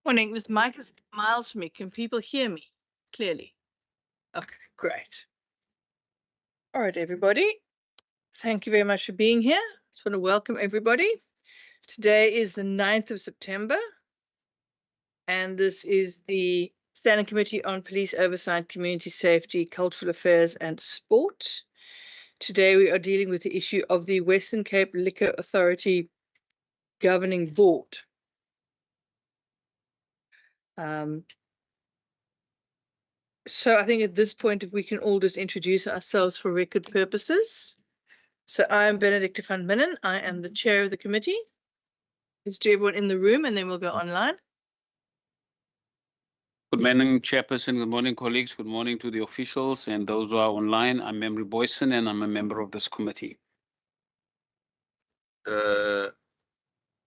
Morning. This mic is miles from me. Can people hear me clearly? Okay, great. All right, everybody. Thank you very much for being here. Just want to welcome everybody. Today is the 9th of September, and this is the Standing Committee on Police Oversight, Community Safety, Cultural Affairs and Sport. Today we are dealing with the issue of the Western Cape Liquor Authority Governing Board. So I think at this point, if we can all just introduce ourselves for record purposes. So I'm Benedicta van Minnen. I am the chair of the committee. Let's do everyone in the room and then we'll go online. Good morning, Chairperson. Good morning, colleagues. Good morning to the officials and those who are online. I'm Member Boyson and I'm a member of this committee. Good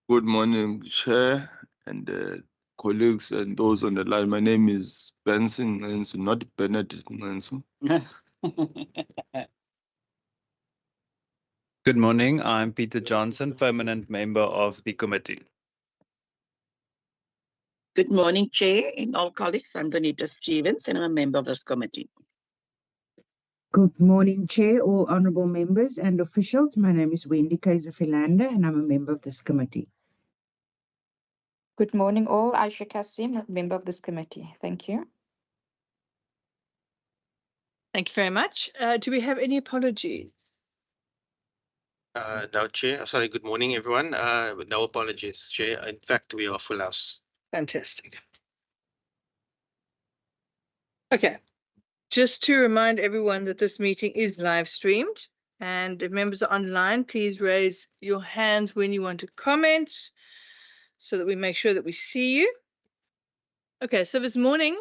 morning, Chair and colleagues and those on the line. My name is Benson Ngenso, not Benedict Ngenso. Good morning. I'm Peter Johnson, permanent member of the committee. Good morning, Chair and all colleagues. I'm Donita Stevens and I'm a member of this committee. Good morning, Chair, all honourable members and officials. My name is Wendy Kaiser-Philander and I'm a member of this committee. Good morning, all. Aisha Kasim, a member of this committee. Thank you. Thank you very much. Do we have any apologies? No, Chair. Sorry, good morning, everyone. No apologies, Chair. In fact, we are full house. Fantastic. Okay. Just to remind everyone that this meeting is live streamed, and if members are online, please raise your hands when you want to comment so that we make sure that we see you. Okay, so this morning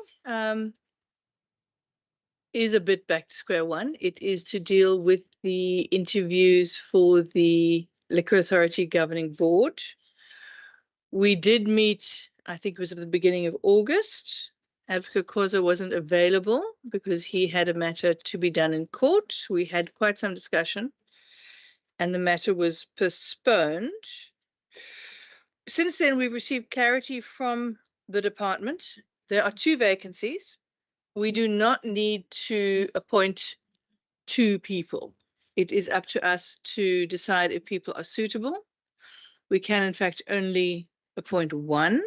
is a bit back to square one. It is to deal with the interviews for the Liquor Authority Governing Board. We did meet, I think it was at the beginning of August. Advocate Khoza wasn't available because he had a matter to be done in court. We had quite some discussion and the matter was postponed. Since then, we've received clarity from the department. There are 2 vacancies. We do not need to appoint 2 people. It is up to us to decide if people are suitable. We can, in fact, only appoint 1.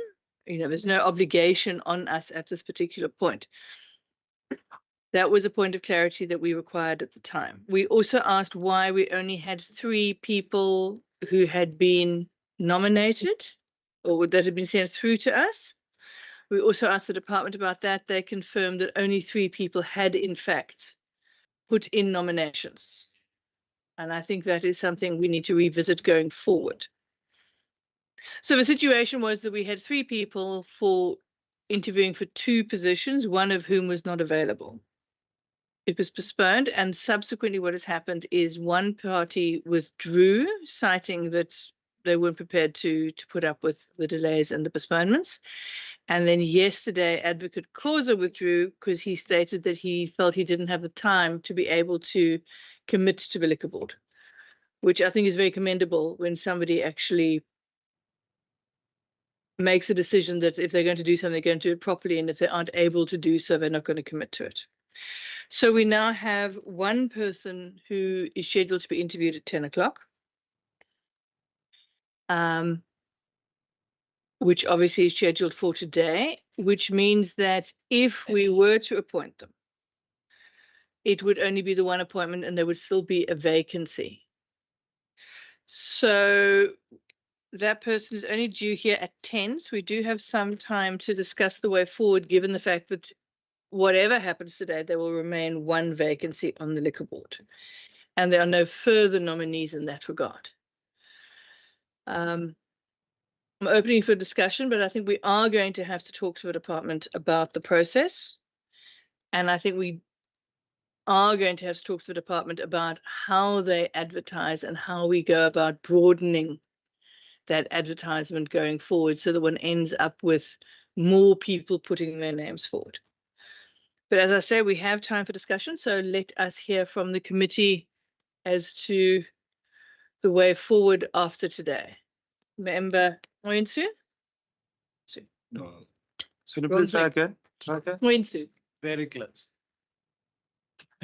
There's no obligation on us at this particular point. That was a point of clarity that we required at the time. We also asked why we only had 3 people who had been nominated or that had been sent through to us. We also asked the department about that. They confirmed that only 3 people had, in fact, put in nominations. And I think that is something we need to revisit going forward. So the situation was that we had 3 people for interviewing for 2 positions, one of whom was not available. It was postponed, and subsequently what has happened is one party withdrew, citing that they weren't prepared to put up with the delays and the postponements. And then yesterday, Advocate Khoza withdrew because he stated that he felt he didn't have the time to be able to commit to the liquor board, which I think is very commendable when somebody actually makes a decision that if they're going to do something, they're going to do it properly, and if they aren't able to do so, they're not going to commit to it. So we now have 1 person who is scheduled to be interviewed at 10 o'clock, which obviously is scheduled for today, which means that if we were to appoint them, it would only be the 1 appointment and there would still be a vacancy. So that person is only due here at 10, so we do have some time to discuss the way forward, given the fact that whatever happens today, there will remain 1 vacancy on the liquor board. And there are no further nominees in that regard. I'm opening for discussion, but I think we are going to have to talk to the department about the process. And I think we are going to have to talk to the department about how they advertise and how we go about broadening that advertisement going forward so that one ends up with more people putting their names forward. But as I say, we have time for discussion, so let us hear from the committee as to the way forward after today. Member Moinsu? Should you Wrong please try thing. again? Try again. Wensu. Very close.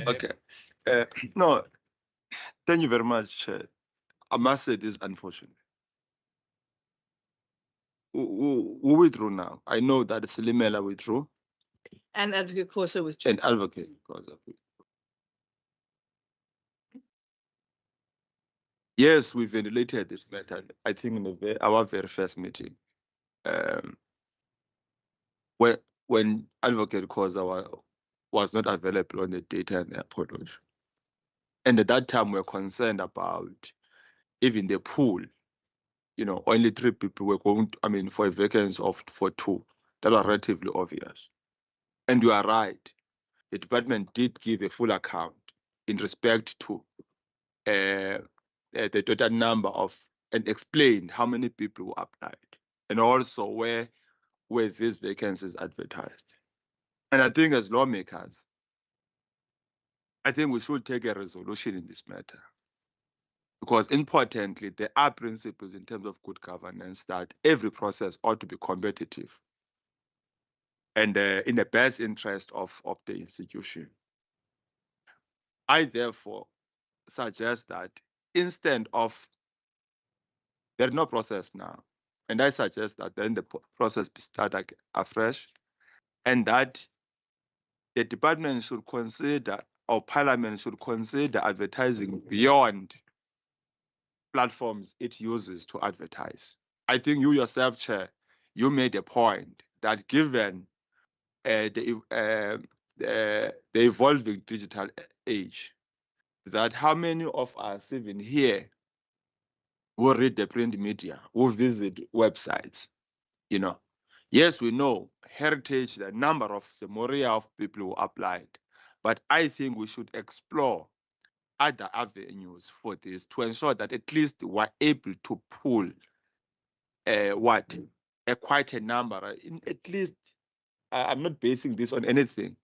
Okay. No, thank you very much. I must say this is unfortunate. Who withdrew now? I know that Silimela withdrew And Advocate Corso with and Advocate. Yes, we ventilated this matter, I think, in our very first meeting. When Advocate Kosa was not available on the data and the apology. And at that time, we were concerned about even the pool. You know, only 3 people were going to, I mean, for a vacancy for 2. That was relatively obvious. And you are right. The department did give a full account in respect to the total number of, and explained how many people who applied, and also where these vacancies advertised. And I think as lawmakers, I think we should take a resolution in this matter. Because importantly, there are principles in terms of good governance that every process ought to be competitive and in the best interest of the institution. I therefore suggest that instead of, there's no process now, and I suggest that then the process be started afresh, and that the department should consider, or Parliament should consider, advertising beyond platforms it uses to advertise. I think you yourself, Chair, you made a point that given the evolving digital age, that how many of us even here who read the print media, who visit websites, you know. Yes, we know heritage, the number of the myriad of people who applied, but I think we should explore other avenues for this to ensure that at least we're able to pull quite a number. At least, I'm not basing this on anything.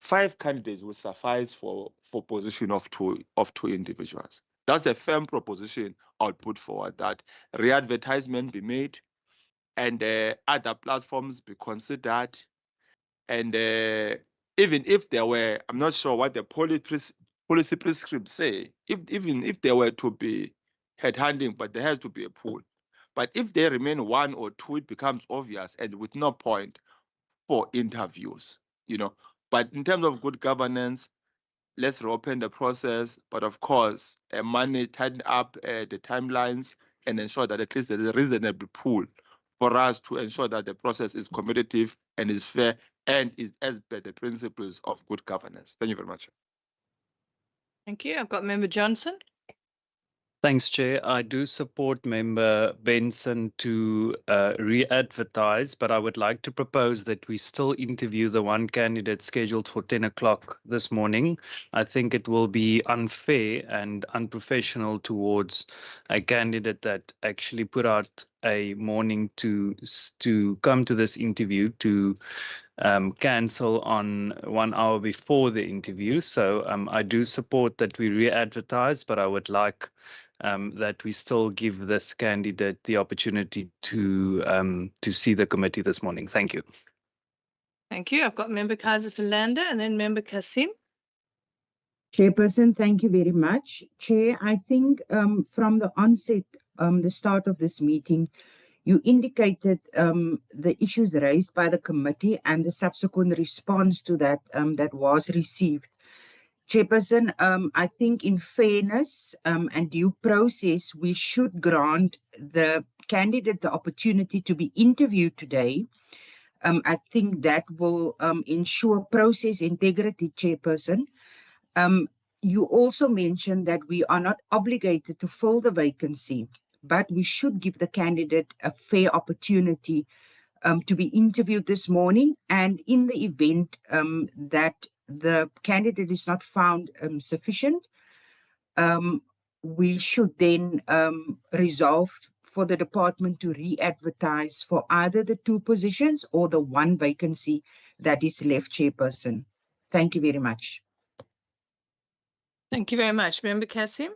5 candidates will suffice for position of two individuals. That's a firm proposition I would put forward, that re-advertisement be made and other platforms be considered. And even if there were, I'm not sure what the policy prescripts say, even if there were to be headhunting, but there has to be a pool. But if they remain 1 or 2, it becomes obvious and with no point for interviews, you know. But in terms of good governance, let's reopen the process, but of course, tighten up the timelines and ensure that at least there is a reasonable pool for us to ensure that the process is competitive and is fair and is as per the principles of good governance. Thank you very much. Thank you. I've got Member Johnson. Thanks, Chair. I do support Member Benson to re-advertise, but I would like to propose that we still interview the 1 candidate scheduled for 10 o'clock this morning. I think it will be unfair and unprofessional towards a candidate that actually put out a morning to come to this interview to cancel on 1 hour before the interview. So I do support that we re-advertise, but I would like that we still give this candidate the opportunity to see the committee this morning. Thank you. Thank you. I've got Member Kaiser Philander and then Member Kasim. Chairperson, thank you very much. Chair, I think from the onset, the start of this meeting, you indicated the issues raised by the committee and the subsequent response to that that was received. Chairperson, I think in fairness and due process, we should grant the candidate the opportunity to be interviewed today. I think that will ensure process integrity, Chairperson. You also mentioned that we are not obligated to fill the vacancy, but we should give the candidate a fair opportunity to be interviewed this morning. And in the event that the candidate is not found sufficient, we should then resolve for the department to re-advertise for either the 2 positions or the 1 vacancy that is left, Chairperson. Thank you very much. Thank you very much. Member Kasim.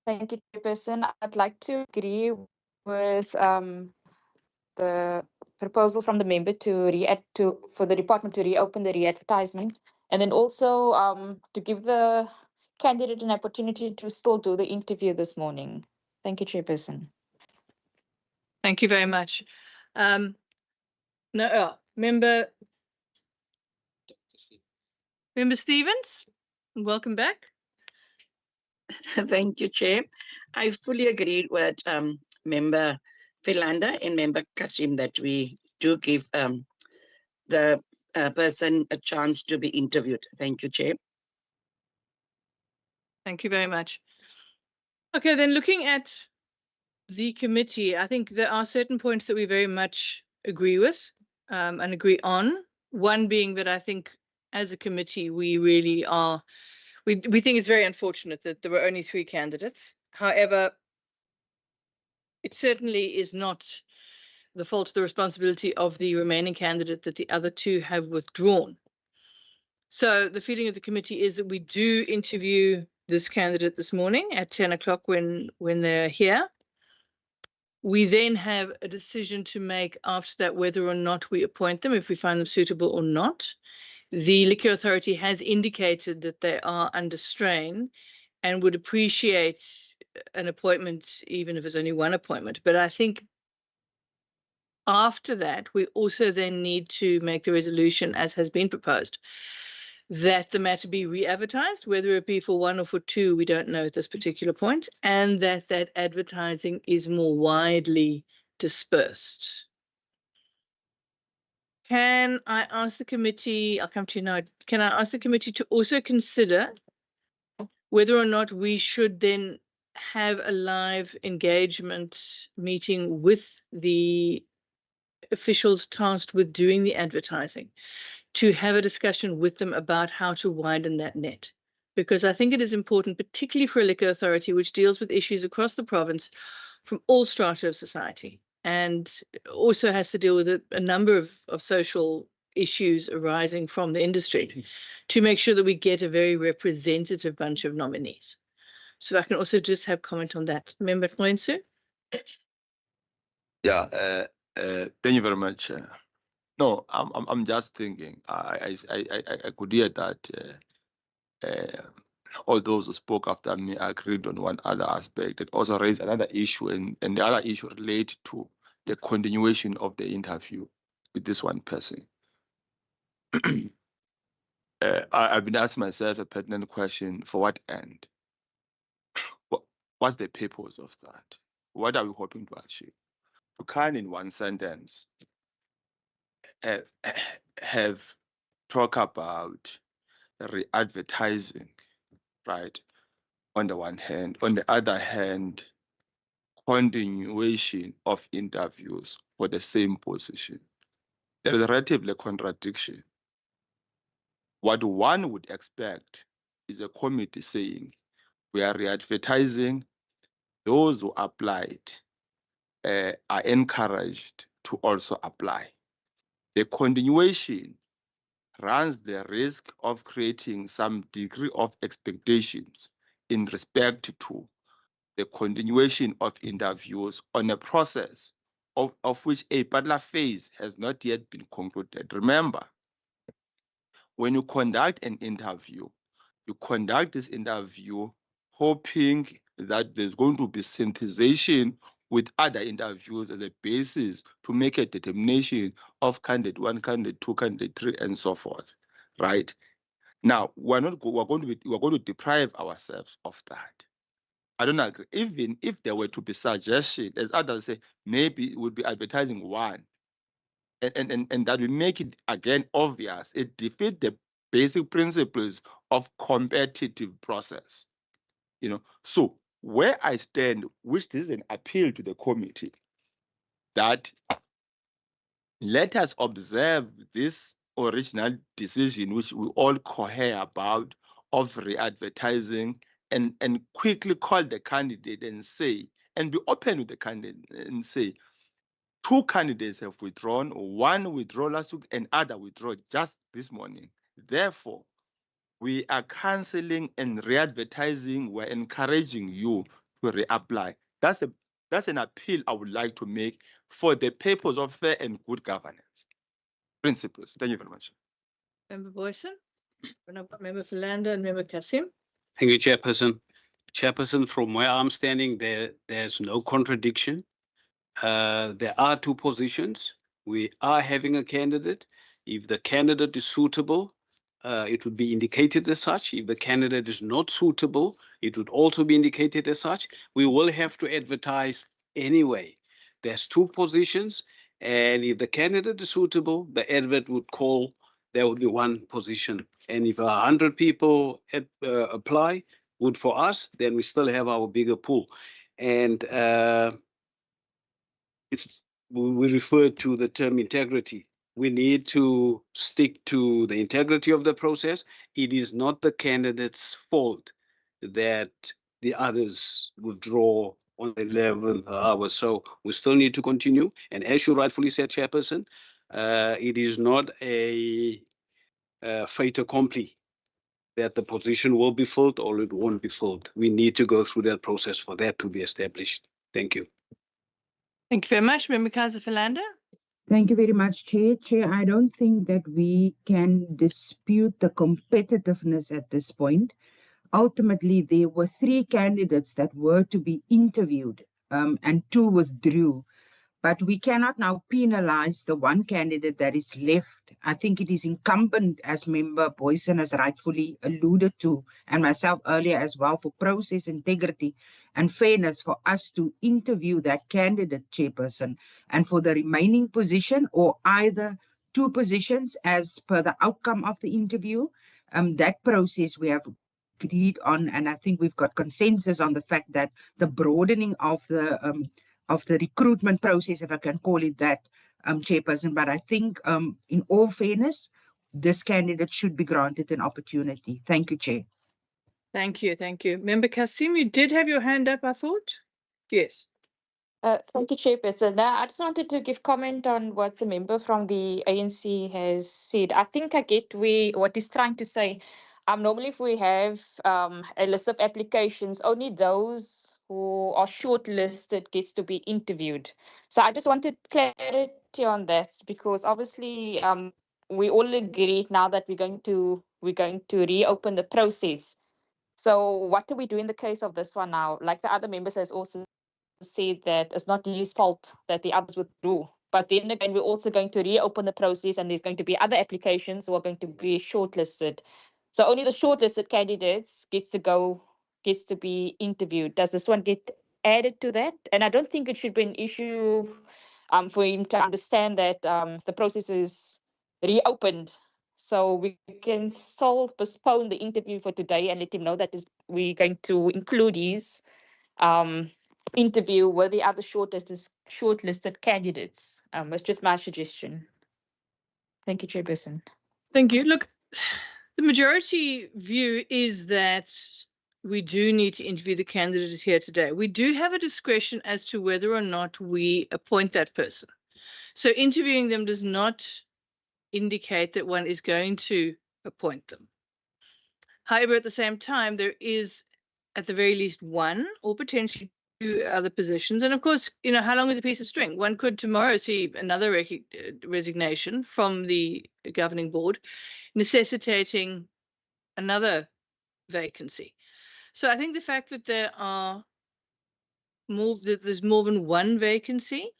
Thank you, Chairperson. I'd like to agree with the proposal from the member for the department to reopen the re-advertisement, and then also to give the candidate an opportunity to still do the interview this morning. Thank you, Chairperson. Thank you very much. Member Stevens, welcome back. Thank you, Chair. I fully agreed with Member Philanda and Member Kasim that we do give the person a chance to be interviewed. Thank you, Chair. Thank you very much. Okay, then looking at the committee, I think there are certain points that we very much agree with and agree on. One being that I think as a committee, we really are, we think it's very unfortunate that there were only 3 candidates. However, it certainly is not the fault of the responsibility of the remaining candidate that the other 2 have withdrawn. So the feeling of the committee is that we do interview this candidate this morning at 10 o'clock when they're here. We then have a decision to make after that whether or not we appoint them, if we find them suitable or not. The Liquor Authority has indicated that they are under strain and would appreciate an appointment, even if it's only one appointment. But I think after that, we also then need to make the resolution, as has been proposed, that the matter be re-advertised, whether it be for 1 or for 2, we don't know at this particular point, and that advertising is more widely dispersed. Can I ask the committee, I'll come to you now, can I ask the committee to also consider whether or not we should then have a live engagement meeting with the officials tasked with doing the advertising, to have a discussion with them about how to widen that net? Because I think it is important, particularly for a liquor authority, which deals with issues across the province from all strata of society, and also has to deal with a number of social issues arising from the industry, to make sure that we get a very representative bunch of nominees. So I can also just have comment on that. Member Provincial? Yeah, thank you very much. No, I'm just thinking. I could hear that all those who spoke after me agreed on one other aspect. It also raised another issue, and the other issue related to the continuation of the interview with this one person. I've been asking myself a pertinent question: for what end? What's the purpose of that? What are we hoping to achieve? You can, in one sentence, have talk about re-advertising, right? On the one hand, on the other hand, continuation of interviews for the same position. There is relatively contradiction. What one would expect is a committee saying, we are re-advertising, those who applied are encouraged to also apply. The continuation runs the risk of creating some degree of expectations in respect to the continuation of interviews on a process of which a particular phase has not yet been concluded. Remember, when you conduct an interview, you conduct this interview hoping that there's going to be synthesization with other interviews as a basis to make a determination of candidate 1, candidate 2, candidate 3, and so forth, right? Now, we're going to deprive ourselves of that. I don't agree. Even if there were to be suggestion, as others say, maybe it would be advertising 1, and that will make it again obvious. It defeats the basic principles of competitive process. So where I stand, which is an appeal to the committee, that let us observe this original decision, which we all cohere about, of re-advertising, and quickly call the candidate and say, and be open with the candidate and say, 2 candidates have withdrawn, 1 withdrew last week, and other withdrew just this morning. Therefore, we are canceling and re-advertising. We're encouraging you to reapply. That's the That's an appeal I would like to make for the purpose of fair and good governance principles. Thank you very much. Member Boyson, Member Philander and Member Kasim. Thank you, Chairperson. Chairperson, from where I'm standing, there's no contradiction. There are two positions. We are having a candidate. If the candidate is suitable, it would be indicated as such. If the candidate is not suitable, it would also be indicated as such. We will have to advertise anyway. There's two positions, and if the candidate is suitable, the advert would call, there would be one position. And if 100 people apply, good for us, then we still have our bigger pool. And we refer to the term integrity. We need to stick to the integrity of the process. It is not the candidate's fault that the others withdraw on the 11th hour. So we still need to continue. And as you rightfully said, Chairperson, it is not a fait accompli that the position will be filled or it won't be filled. We need to go through that process for that to be established. Thank you. Thank you very much, Member Kaiser Philander. Thank you very much, Chair. Chair, I don't think that we can dispute the competitiveness at this point. Ultimately, there were 3 candidates that were to be interviewed, and 2 withdrew. But we cannot now penalize the one candidate that is left. I think it is incumbent, as Member Boyson has rightfully alluded to, and myself earlier as well, for process integrity and fairness, for us to interview that candidate, Chairperson, and for the remaining position, or either 2 positions as per the outcome of the interview. That process we have agreed on, and I think we've got consensus on the fact that the broadening of the recruitment process, if I can call it that, Chairperson. But I think, in all fairness, this candidate should be granted an opportunity. Thank you, Chair. Thank you, thank you. Member Kasim, you did have your hand up, I thought? Yes. Thank you, Chairperson. Now, I just wanted to give comment on what the member from the ANC has said. I think I get what he's trying to say. Normally, if we have a list of applications, only those who are shortlisted gets to be interviewed. So I just wanted clarity on that, because obviously we all agreed now that we're going to reopen the process. So what do we do in the case of this one now? Like the other members has also said, that it's not his fault that the others withdrew. But then again, we're also going to reopen the process, and there's going to be other applications who are going to be shortlisted. So only the shortlisted candidates gets to be interviewed. Does this one get added to that? And I don't think it should be an issue for him to understand that the process is reopened. So we can still postpone the interview for today and let him know that we're going to include his interview with the other shortlisted candidates. It's just my suggestion. Thank you, Chairperson. Thank you. Look, the majority view is that we do need to interview the candidates here today. We do have a discretion as to whether or not we appoint that person. So interviewing them does not indicate that one is going to appoint them. However, at the same time, there is at the very least 1 or potentially 2 other positions. And of course, how long is a piece of string? One could tomorrow see another resignation from the governing board, necessitating another vacancy. So I think the fact that there's more than 1 vacancy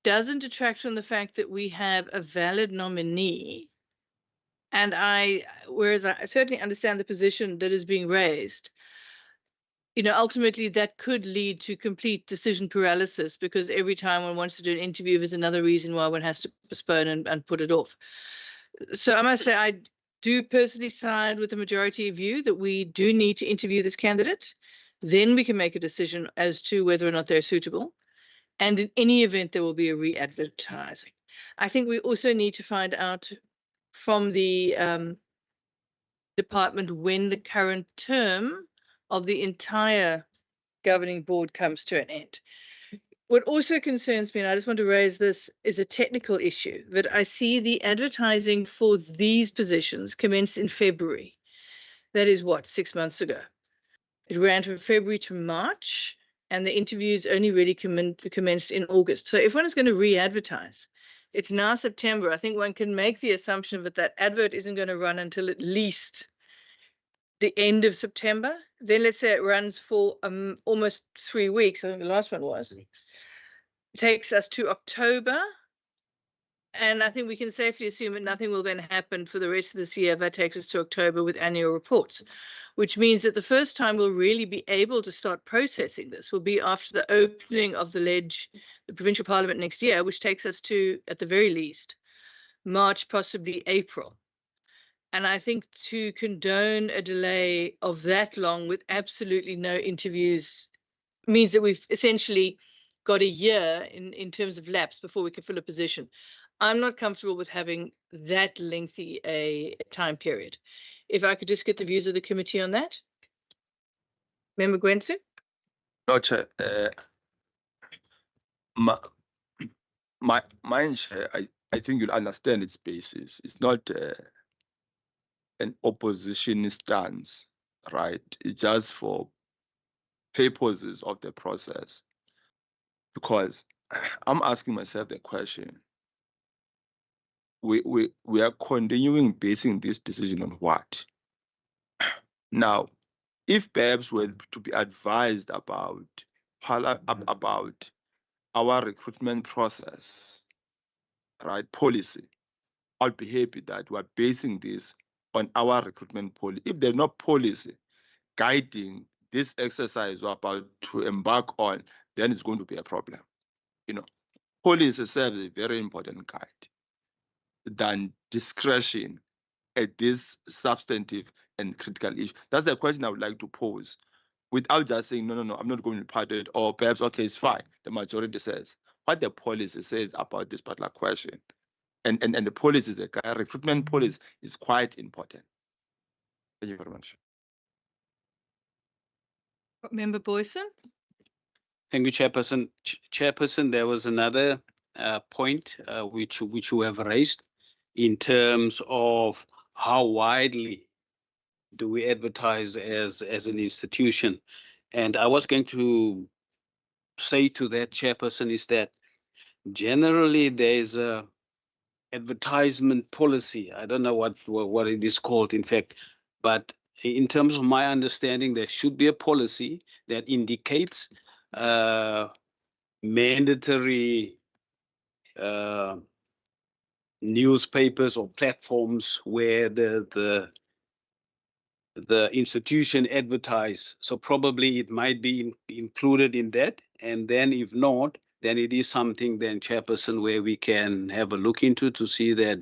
doesn't detract from the fact that we have a valid nominee. And whereas I certainly understand the position that is being raised, ultimately that could lead to complete decision paralysis, because every time one wants to do an interview, there's another reason why one has to postpone and put it off. So I must say, I do personally side with the majority view that we do need to interview this candidate. Then we can make a decision as to whether or not they're suitable. And in any event, there will be a re-advertising. I think we also need to find out from the department when the current term of the entire governing board comes to an end. What also concerns me, and I just want to raise this, is a technical issue, that I see the advertising for these positions commenced in February. That is what, 6 months ago. It ran from February to March, and the interviews only really commenced in August. So if one is going to re-advertise, it's now September. I think one can make the assumption that advert isn't going to run until at least the end of September. Then let's say it runs for almost 3 weeks. I think the last one was. It takes us to October. And I think we can safely assume that nothing will then happen for the rest of this year. That takes us to October with annual reports, which means that the first time we'll really be able to start processing this will be after the opening of the Provincial Parliament next year, which takes us to, at the very least, March, possibly April. And I think to condone a delay of that long with absolutely no interviews means that we've essentially got a year in terms of lapse before we can fill a position. I'm not comfortable with having that lengthy a time period. If I could just get the views of the committee on that. Member Gwensu? No, Chair. Mine, Chair, I think you'll understand its basis. It's not an opposition stance, right? It's just for purposes of the process. Because I'm asking myself the question, we are continuing basing this decision on what? Now, if perhaps we're to be advised about our recruitment process, right, policy, I'll be happy that we're basing this on our recruitment policy. If there's no policy guiding this exercise we're about to embark on, then it's going to be a problem. You know, policy serves a very important guide than discretion at this substantive and critical issue. That's the question I would like to pose, without just saying, no, I'm not going to be parted, or perhaps, okay, it's fine, the majority says. What the policy says about this particular question. And the policy, the recruitment policy is quite important. Thank you very much. Member Boyson? Thank you, Chairperson. Chairperson, there was another point which you have raised in terms of how widely do we advertise as an institution. And I was going to say to that, Chairperson, is that generally there's a advertisement policy. I don't know what it is called, in fact, but in terms of my understanding, there should be a policy that indicates mandatory newspapers or platforms where the institution advertise. So probably it might be included in that. And then if not, then it is something then, Chairperson, where we can have a look into to see that,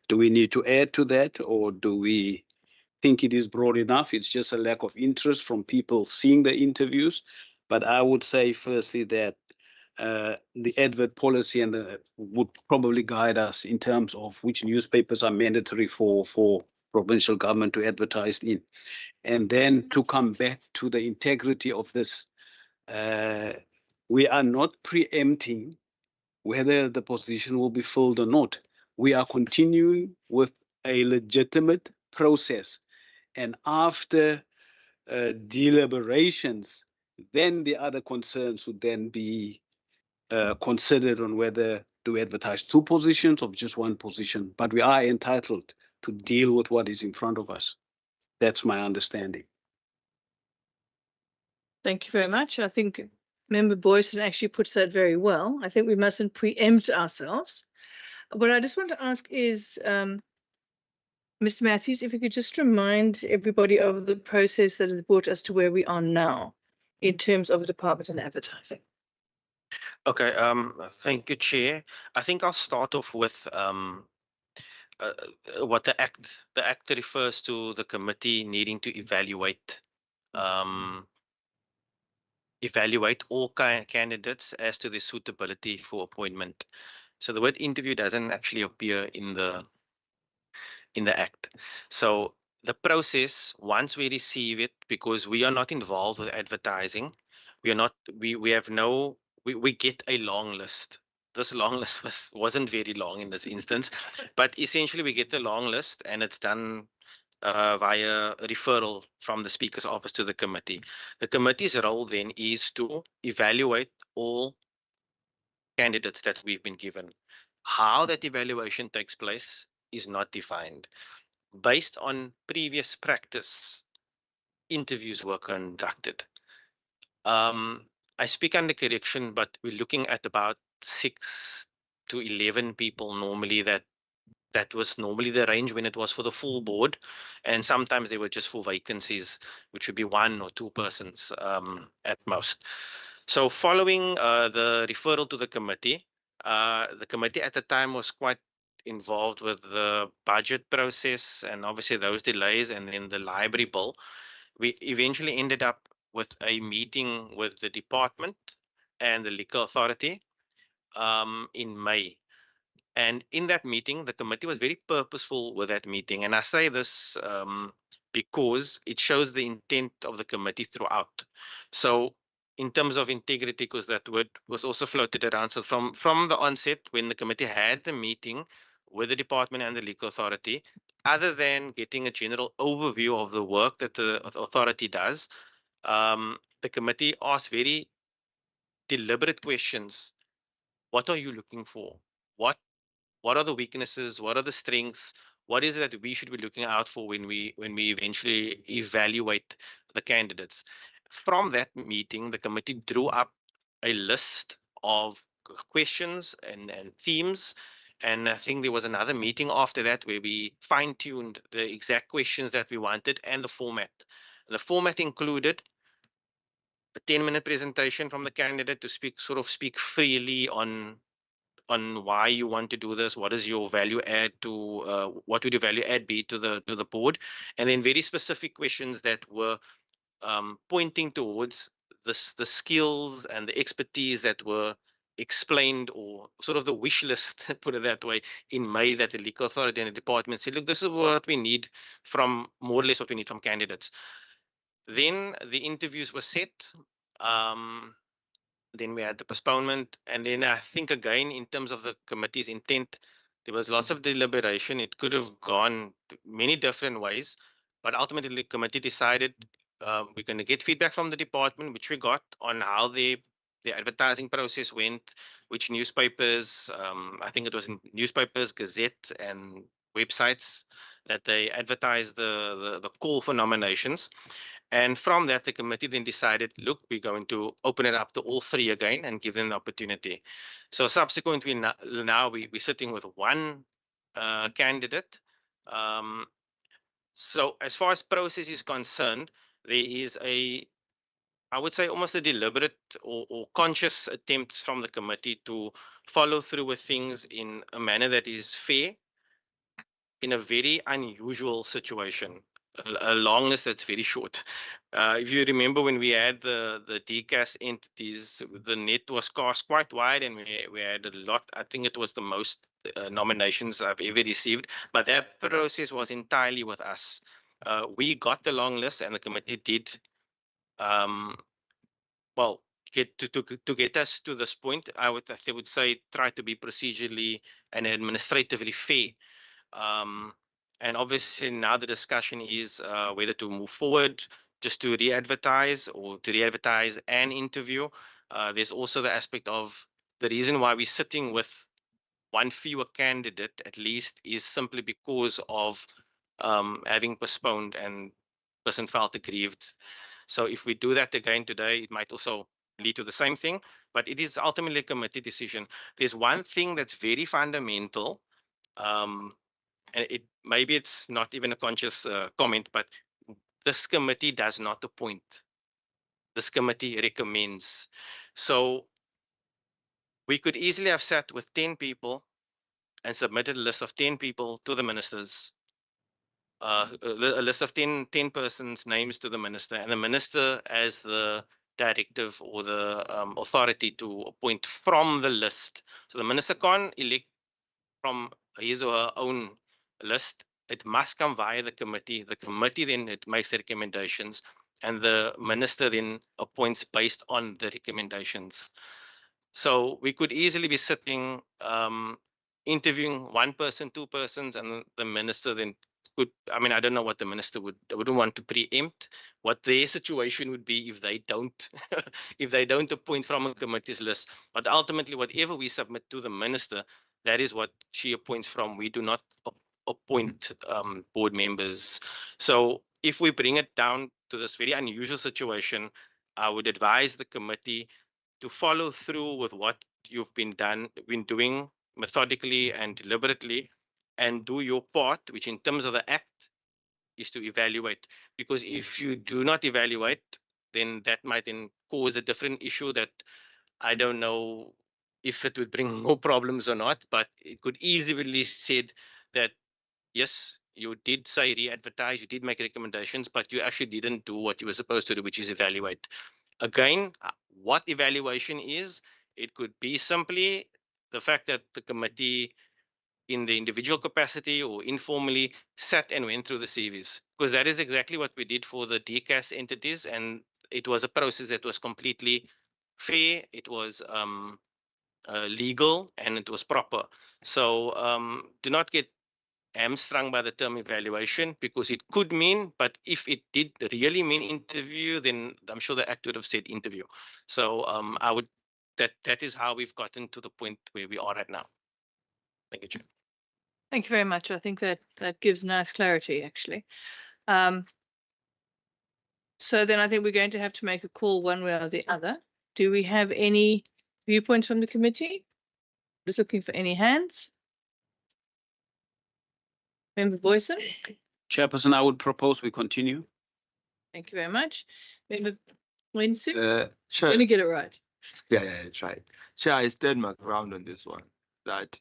do we need to add to that, or do we think it is broad enough? It's just a lack of interest from people seeing the interviews. But I would say firstly that the advert policy would probably guide us in terms of which newspapers are mandatory for provincial government to advertise in. And then to come back to the integrity of this, we are not preempting whether the position will be filled or not. We are continuing with a legitimate process. And after deliberations, then the other concerns would then be considered on whether do we advertise 2 positions or just 1 position. But we are entitled to deal with what is in front of us. That's my understanding. Thank you very much. I think Member Boyson actually puts that very well. I think we mustn't preempt ourselves. What I just want to ask is, Mr. Matthews, if you could just remind everybody of the process that has brought us to where we are now in terms of the department and advertising. Okay, thank you, Chair. I think I'll start off with what the act refers to, the committee needing to evaluate all candidates as to their suitability for appointment. So the word interview doesn't actually appear in the act. So the process, once we receive it, because we are not involved with advertising, we get a long list. This long list wasn't very long in this instance, but essentially we get the long list and it's done via a referral from the Speaker's office to the committee. The committee's role then is to evaluate all candidates that we've been given. How that evaluation takes place is not defined. Based on previous practice, interviews were conducted. I speak under correction, but we're looking at about 6 to 11 people normally. That was normally the range when it was for the full board, and sometimes they were just for vacancies, which would be 1 or 2 persons at most. So following the referral to the committee at the time was quite involved with the budget process and obviously those delays, and then the library bill. We eventually ended up with a meeting with the department and the liquor authority in May. And in that meeting, the committee was very purposeful with that meeting. And I say this because it shows the intent of the committee throughout. So in terms of integrity, because that word was also floated around. So from the onset, when the committee had the meeting with the department and the legal authority, other than getting a general overview of the work that the authority does, the committee asked very deliberate questions. What are you looking for? What are the weaknesses? What are the strengths? What is it that we should be looking out for when we eventually evaluate the candidates? From that meeting, the committee drew up a list of questions and themes. And I think there was another meeting after that where we fine-tuned the exact questions that we wanted and the format. The format included a 10-minute presentation from the candidate to speak freely on why you want to do this, what is your value add to what would your value add be to the board, and then very specific questions that were pointing towards the skills and the expertise that were explained, or sort of the wish list, put it that way, in May, that the legal authority and the department said, look, this is what we need from, more or less what we need from candidates. Then the interviews were set. Then we had the postponement. And then I think, again, in terms of the committee's intent, there was lots of deliberation. It could have gone many different ways. But ultimately, the committee decided we're going to get feedback from the department, which we got, on how the advertising process went, which newspapers, I think it was in newspapers, Gazette, and websites, that they advertised the call for nominations. And from that, the committee then decided, look, we're going to open it up to all 3 again and give them an opportunity. So subsequently, now we're sitting with 1 candidate. So as far as process is concerned, there is I would say, almost a deliberate or conscious attempts from the committee to follow through with things in a manner that is fair, in a very unusual situation, a long list that's very short. If you remember, when we had the DCAS entities, the net was cast quite wide, and we had a lot. I think it was the most nominations I've ever received, but that process was entirely with us. We got the long list, and the committee did well, to get us to this point. I would say try to be procedurally and administratively fair. And obviously now the discussion is whether to move forward, just to re-advertise, or to re-advertise and interview. There's also the aspect of the reason why we're sitting with 1 fewer candidate, at least, is simply because of having postponed and person felt aggrieved. So if we do that again today, it might also lead to the same thing, but it is ultimately a committee decision. There's one thing that's very fundamental, and maybe it's not even a conscious comment, but this committee does not appoint. This committee recommends. So we could easily have sat with 10 people and submitted a list of 10 people to the ministers, a list of 10 persons' names to the minister, and the minister, as the directive or the authority to appoint from the list. So the minister can't elect from his or her own list. It must come via the committee. The committee then it makes the recommendations, and the minister then appoints based on the recommendations. So we could easily be sitting interviewing 1 person, 2 persons, and the minister then could, I mean, I don't know what the minister I wouldn't want to preempt what their situation would be if they don't, if they don't appoint from a committee's list. But ultimately, whatever we submit to the minister, that is what she appoints from. We do not appoint board members. So if we bring it down to this very unusual situation, I would advise the committee to follow through with what you've been doing methodically and deliberately, and do your part, which in terms of the act is to evaluate. Because if you do not evaluate, then that might then cause a different issue that I don't know if it would bring more problems or not, but it could easily be said that yes, you did say re-advertise, you did make recommendations, but you actually didn't do what you were supposed to do, which is evaluate. Again, what evaluation is, it could be simply the fact that the committee in the individual capacity or informally sat and went through the CVs, because that is exactly what we did for the DCAS entities, and it was a process that was completely fair, it was legal, and it was proper. So do not get hamstrung by the term evaluation, because it could mean, but if it did really mean interview, then I'm sure the act would have said interview. So I would, that is how we've gotten to the point where we are right now. Thank you, Chair. Thank you very much. I think that gives nice clarity, actually. So then I think we're going to have to make a call one way or the other. Do we have any viewpoints from the committee? Just looking for any hands. Member Boyson? Chairperson, I would propose we continue. Thank you very much. Member Wensu? Chair, Going to get it right. yeah, that's right. Chair, I stand my ground on this one, that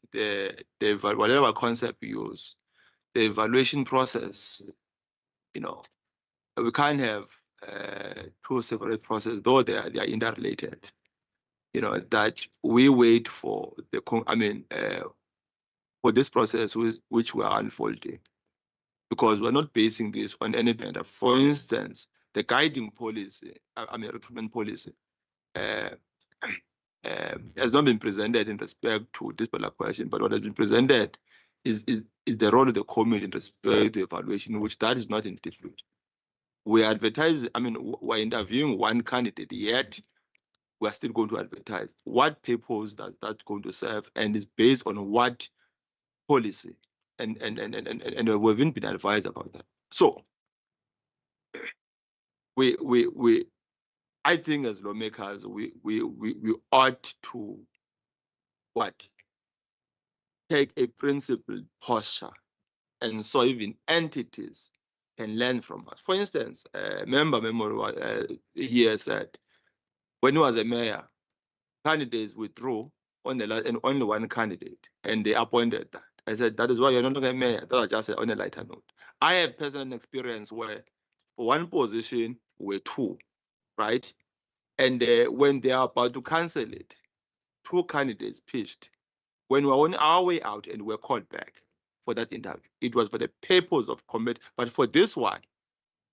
whatever concept you use, the evaluation process, you know, we can't have two separate processes, though they are interrelated. You know, that we wait for the, for this process which we are unfolding, because we're not basing this on any vendor. For instance, the guiding policy, recruitment policy, has not been presented in respect to this particular question, but what has been presented is the role of the committee in respect to evaluation, which that is not in dispute. We advertise, we're interviewing one candidate, yet we're still going to advertise. What purpose does that going to serve, and is based on what policy? And we haven't been advised about that. So I think as lawmakers, we ought to take a principled posture, and so even entities can learn from us. For instance, member here said, when he was a mayor, candidates withdrew on the last, and only one candidate, and they appointed that. I said, that is why you're not a mayor. That was just on a lighter note. I have personal experience where for one position were two, right? And when they are about to cancel it, two candidates pitched. When we were on our way out and we're called back for that interview, it was for the purpose of commit. But for this one,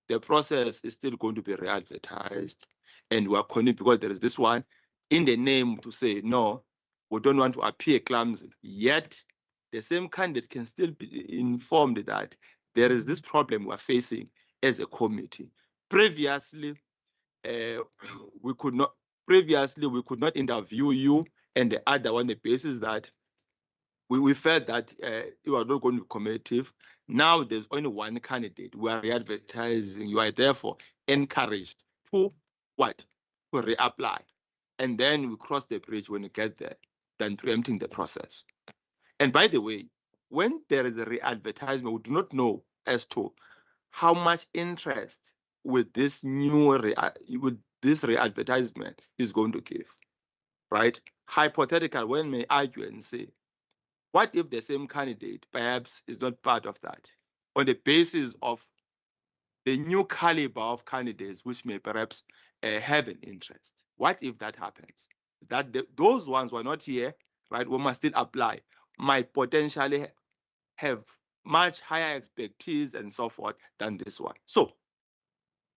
the process is still going to be re-advertised, and we're calling because there is this one in the name to say, no, we don't want to appear clumsy. Yet, the same candidate can still be informed that there is this problem we're facing as a committee. Previously, we could not interview you, and the other one, the basis that we felt that you are not going to be combative. Now there's only one candidate. We are re-advertising. You are therefore encouraged to what? To reapply. And then we cross the bridge when you get there, than preempting the process. And by the way, when there is a re-advertisement, we do not know as to how much interest with this new re-advertisement is going to give, right? Hypothetical, one may argue and say, what if the same candidate perhaps is not part of that, on the basis of the new caliber of candidates which may perhaps have an interest? What if that happens? That those ones were not here, right? We must still apply, might potentially have much higher expertise and so forth than this one. So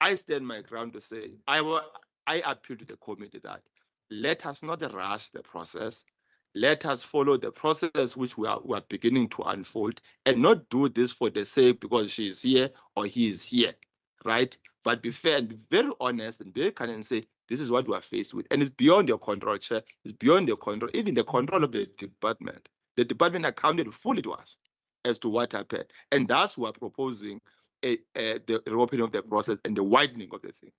I stand my ground to say, I appeal to the committee that let us not rush the process. let us follow the process which we are beginning to unfold, and not do this for the sake because she is here or he is here, right? But be fair and be very honest and very kind and say, this is what we are faced with. And it's beyond your control, Chair. It's beyond your control, even the control of the department. The department accounted fully to us as to what happened. And that's why we're proposing the reopening of the process and the widening of the thing.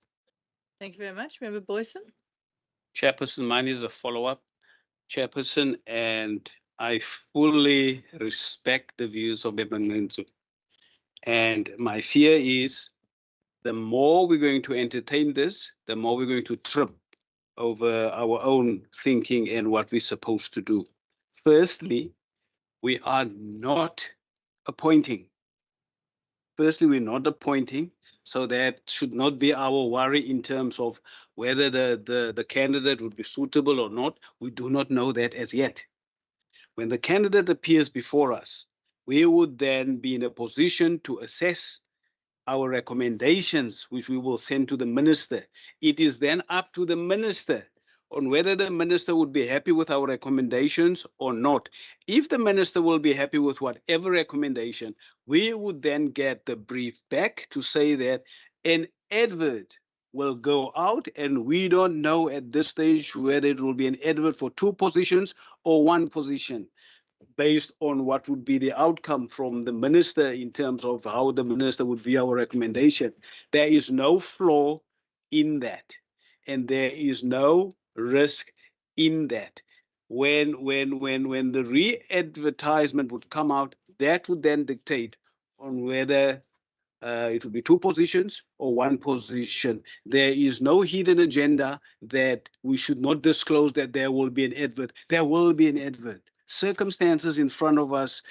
Thank you very much. Member Boyson? Chairperson, mine is a follow-up. Chairperson, and I fully respect the views of Member Ngenzu. And my fear is the more we're going to entertain this, the more we're going to trip over our own thinking and what we're supposed to do. Firstly, we are not appointing. So that should not be our worry in terms of whether the candidate would be suitable or not. We do not know that as yet. When the candidate appears before us, we would then be in a position to assess our recommendations, which we will send to the minister. It is then up to the minister on whether the minister would be happy with our recommendations or not. If the minister will be happy with whatever recommendation, we would then get the brief back to say that an advert will go out, and we don't know at this stage whether it will be an advert for 2 positions or 1 position, based on what would be the outcome from the minister in terms of how the minister would view our recommendation. There is no flaw in that, and there is no risk in that. When the re-advertisement would come out, that would then dictate on whether it would be 2 positions or 1 position. There is no hidden agenda that we should not disclose that there will be an advert. There will be an advert. Circumstances in front of us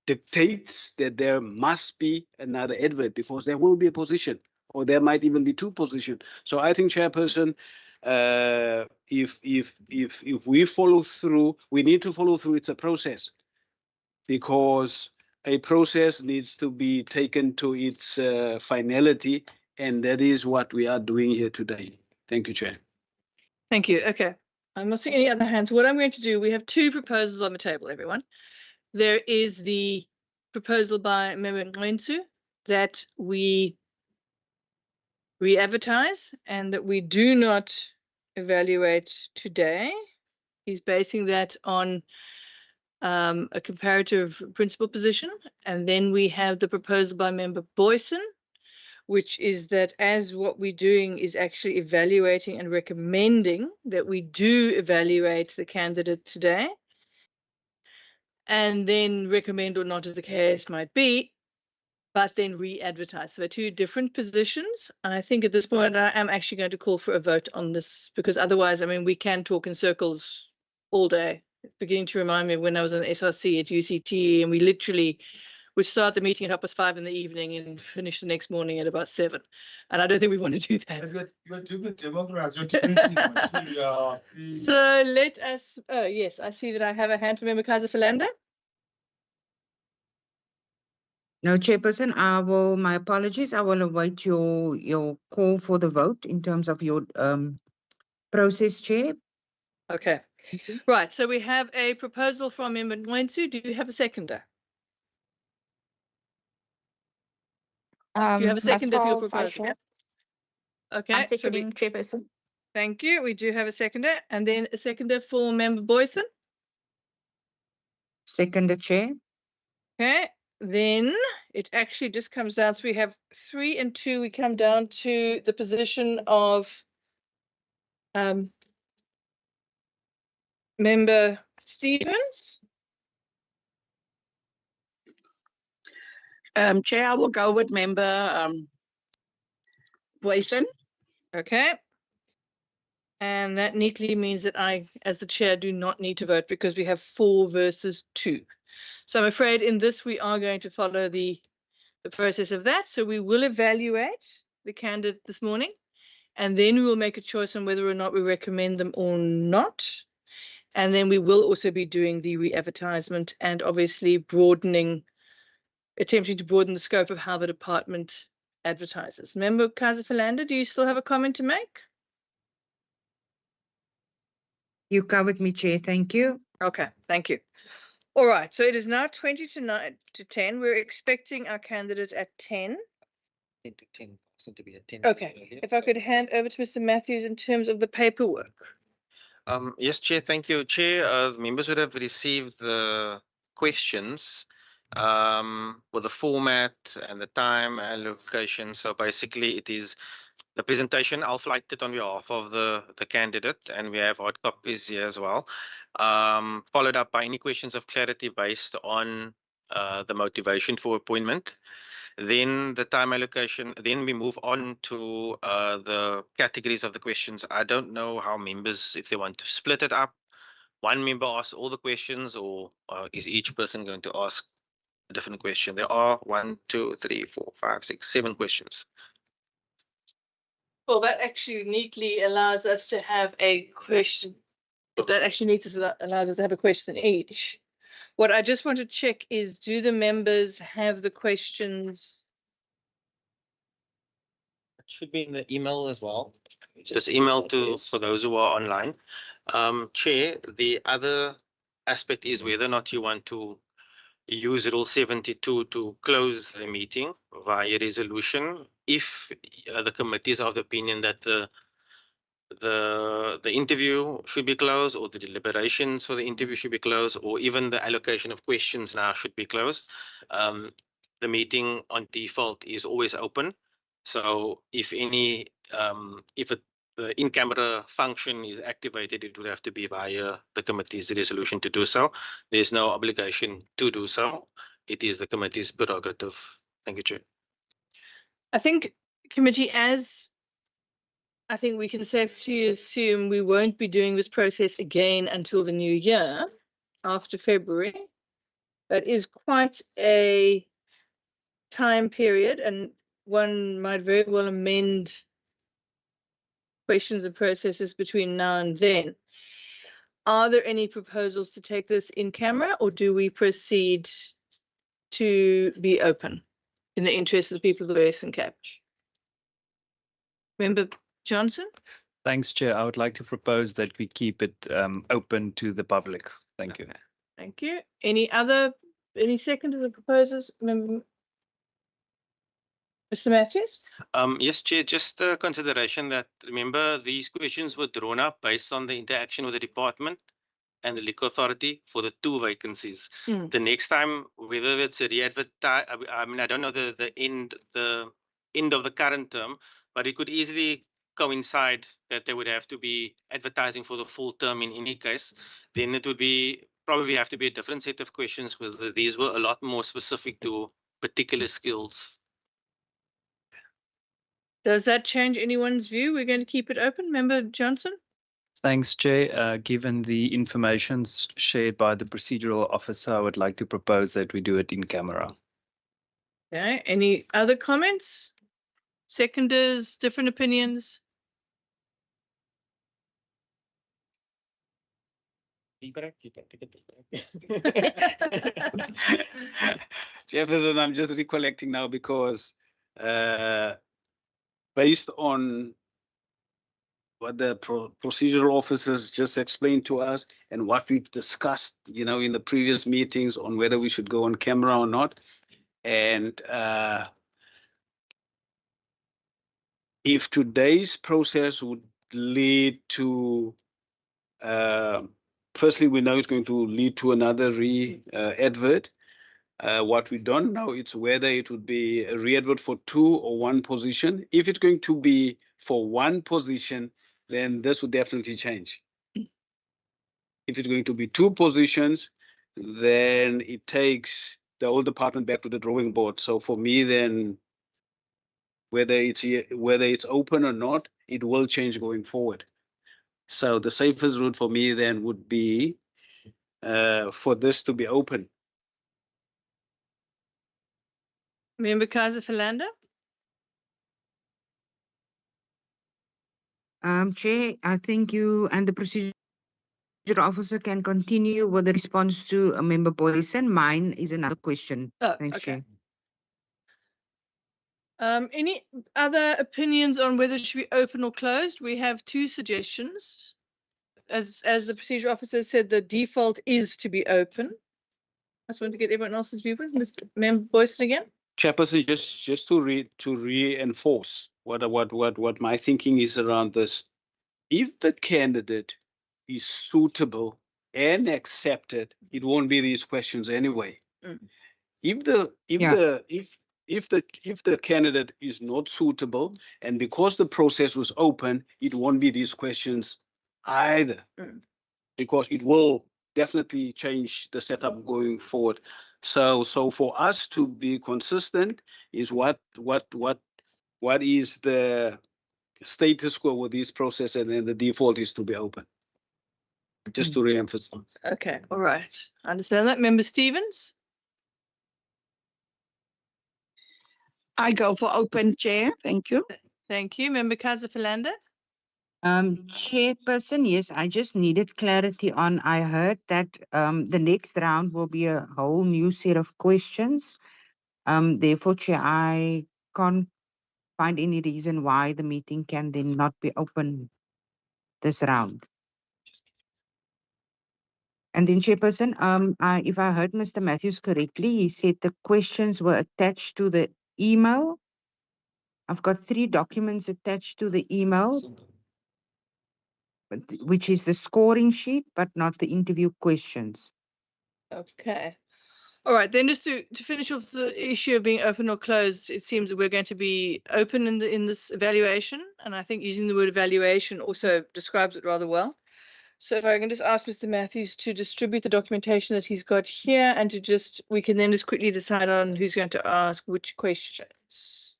dictates that there must be another advert because there will be a position, or there might even be 2 positions. So I think, Chairperson, if we follow through, we need to follow through. It's a process, because a process needs to be taken to its finality, and that is what we are doing here today. Thank you, Chair. Thank you. Okay. I'm not seeing any other hands. What I'm going to do, we have 2 proposals on the table, everyone. There is the proposal by Member Ngenzu that we re-advertise and that we do not evaluate today. He's basing that on a comparative principal position. And then we have the proposal by Member Boyson, which is that as what we're doing is actually evaluating and recommending that we do evaluate the candidate today, and then recommend or not, as the case might be, but then re-advertise. So 2 different positions. And I think at this point, I am actually going to call for a vote on this, because otherwise, I mean, we can talk in circles all day. It's beginning to remind me of when I was in SRC at UCT, and we literally would start the meeting at 5:30 in the evening and finish the next morning at about 7. And I don't think we want to do that. You're doing Democrats. So let us, oh yes, I see that I have a hand from Member Kaiser-Philander. No, Chairperson, my apologies. I will await your call for the vote in terms of your process, Chair. Okay. Right. So we have a proposal from Member Ngenzu. Do you have a seconder? Do you have a seconder for your proposal? Okay. I'm seconding, Chairperson. Thank you. We do have a seconder, and then a seconder for Member Boyson. Seconder, Chair. Okay. Then it actually just comes down. So we have 3 and 2. We come down to the position of Member Stevens. Chair, I will go with Member Boyson. Okay. And that neatly means that I, as the chair, do not need to vote because we have 4 versus 2. So I'm afraid in this we are going to follow the process of that. So we will evaluate the candidate this morning, and then we will make a choice on whether or not we recommend them or not. And then we will also be doing the re-advertisement and obviously attempting to broaden the scope of how the department advertises. Member Kaiser-Philander, do you still have a comment to make? You covered me, Chair. Thank you. Okay, thank you. All right, so it is now 20 to 9 to 10. We're expecting our candidate at 10. 10 to 10, seem to be at 10. Okay, earlier, if I so- could hand over to Mr. Matthews in terms of the paperwork. Yes, Chair, thank you. Chair, the members would have received the questions with the format and the time allocation. So basically it is the presentation. I'll flight it on behalf of the candidate, and we have hard copies here as well. Followed up by any questions of clarity based on the motivation for appointment. Then the time allocation, then we move on to the categories of the questions. I don't know how members, if they want to split it up. One member asks all the questions, or is each person going to ask a different question? There are 1, 2, 3, 4, 5, 6, 7 questions. Well, that actually neatly allows us to have a question. That actually allows us to have a question each. What I just want to check is, do the members have the questions? It should be in the email as well. Just email to for those who are online. Chair, the other aspect is whether or not you want to use Rule 72 to close the meeting via resolution. If the committee is of the opinion that the interview should be closed, or the deliberations for the interview should be closed, or even the allocation of questions now should be closed, the meeting on default is always open. So if any, the in-camera function is activated, it would have to be via the committee's resolution to do so. There's no obligation to do so. It is the committee's prerogative. Thank you, Chair. I think, committee, as I think we can safely assume we won't be doing this process again until the new year, after February. That is quite a time period, and one might very well amend questions and processes between now and then. Are there any proposals to take this in camera, or do we proceed to be open in the interest of the people of the Western Cape? Member Johnson? Thanks, Chair. I would like to propose that we keep it open to the public. Thank you. Thank you. Any second to the proposals? Member Mr. Matthews? Yes, Chair, just a consideration that, remember, these questions were drawn up based on the interaction with the department and the Liquor Authority for the 2 vacancies. Mm. The next time, whether it's a re-advertise, I mean, I don't know the end of the current term, but it could easily coincide that they would have to be advertising for the full term in any case. Then it would probably have to be a different set of questions, because these were a lot more specific to particular skills. Does that change anyone's view? We're going to keep it open. Member Johnson? Thanks, Chair. Given the information shared by the procedural officer, I would like to propose that we do it in camera. Okay. Any other comments? Seconders, different opinions? Jefferson, I'm just recollecting now because based on what the procedural officers just explained to us and what we've discussed, in the previous meetings on whether we should go on camera or not. And if today's process would lead to, firstly, we know it's going to lead to another advert. What we don't know is whether it would be a re-advert for 2 or 1 position. If it's going to be for 1 position, then this would definitely change. If it's going to be 2 positions, then it takes the whole department back to the drawing board. So for me, then whether it's open or not, it will change going forward. So the safest route for me then would be for this to be open. Member Kaiser Philander? Chair, I think you and the procedure officer can continue with the response to Member Boyson. Mine is another question. Oh, Thanks, okay. Chair. Any other opinions on whether it should be open or closed? We have 2 suggestions. as the procedure officer said, the default is to be open. I just want to get everyone else's viewpoint. Mr. Member Boyson again. Chairperson, just to reinforce what my thinking is around this. If the candidate is suitable and accepted, it won't be these questions anyway. Mm. If the Yeah. if the candidate is not suitable, and because the process was open, it won't be these questions either. Mm. Because it will definitely change the setup going forward. So for us to be consistent is what is the status quo with this process, and then the default is to be open. Just to re-emphasize. Okay, all right. I understand that. Member Stevens? I go for open, Chair. Thank you. Thank you. Member Kaiser-Philander? Chairperson, yes, I just needed clarity on, I heard that the next round will be a whole new set of questions. Therefore, Chair, I can't find any reason why the meeting can then not be open this round. And then, Chairperson, if I heard Mr. Matthews correctly, he said the questions were attached to the email. I've got 3 documents attached to the email, which is the scoring sheet, but not the interview questions. Okay. All right, then just to finish off the issue of being open or closed, it seems that we're going to be open in this evaluation, and I think using the word evaluation also describes it rather well. So if I can just ask Mr. Matthews to distribute the documentation that he's got here, and we can then just quickly decide on who's going to ask which questions.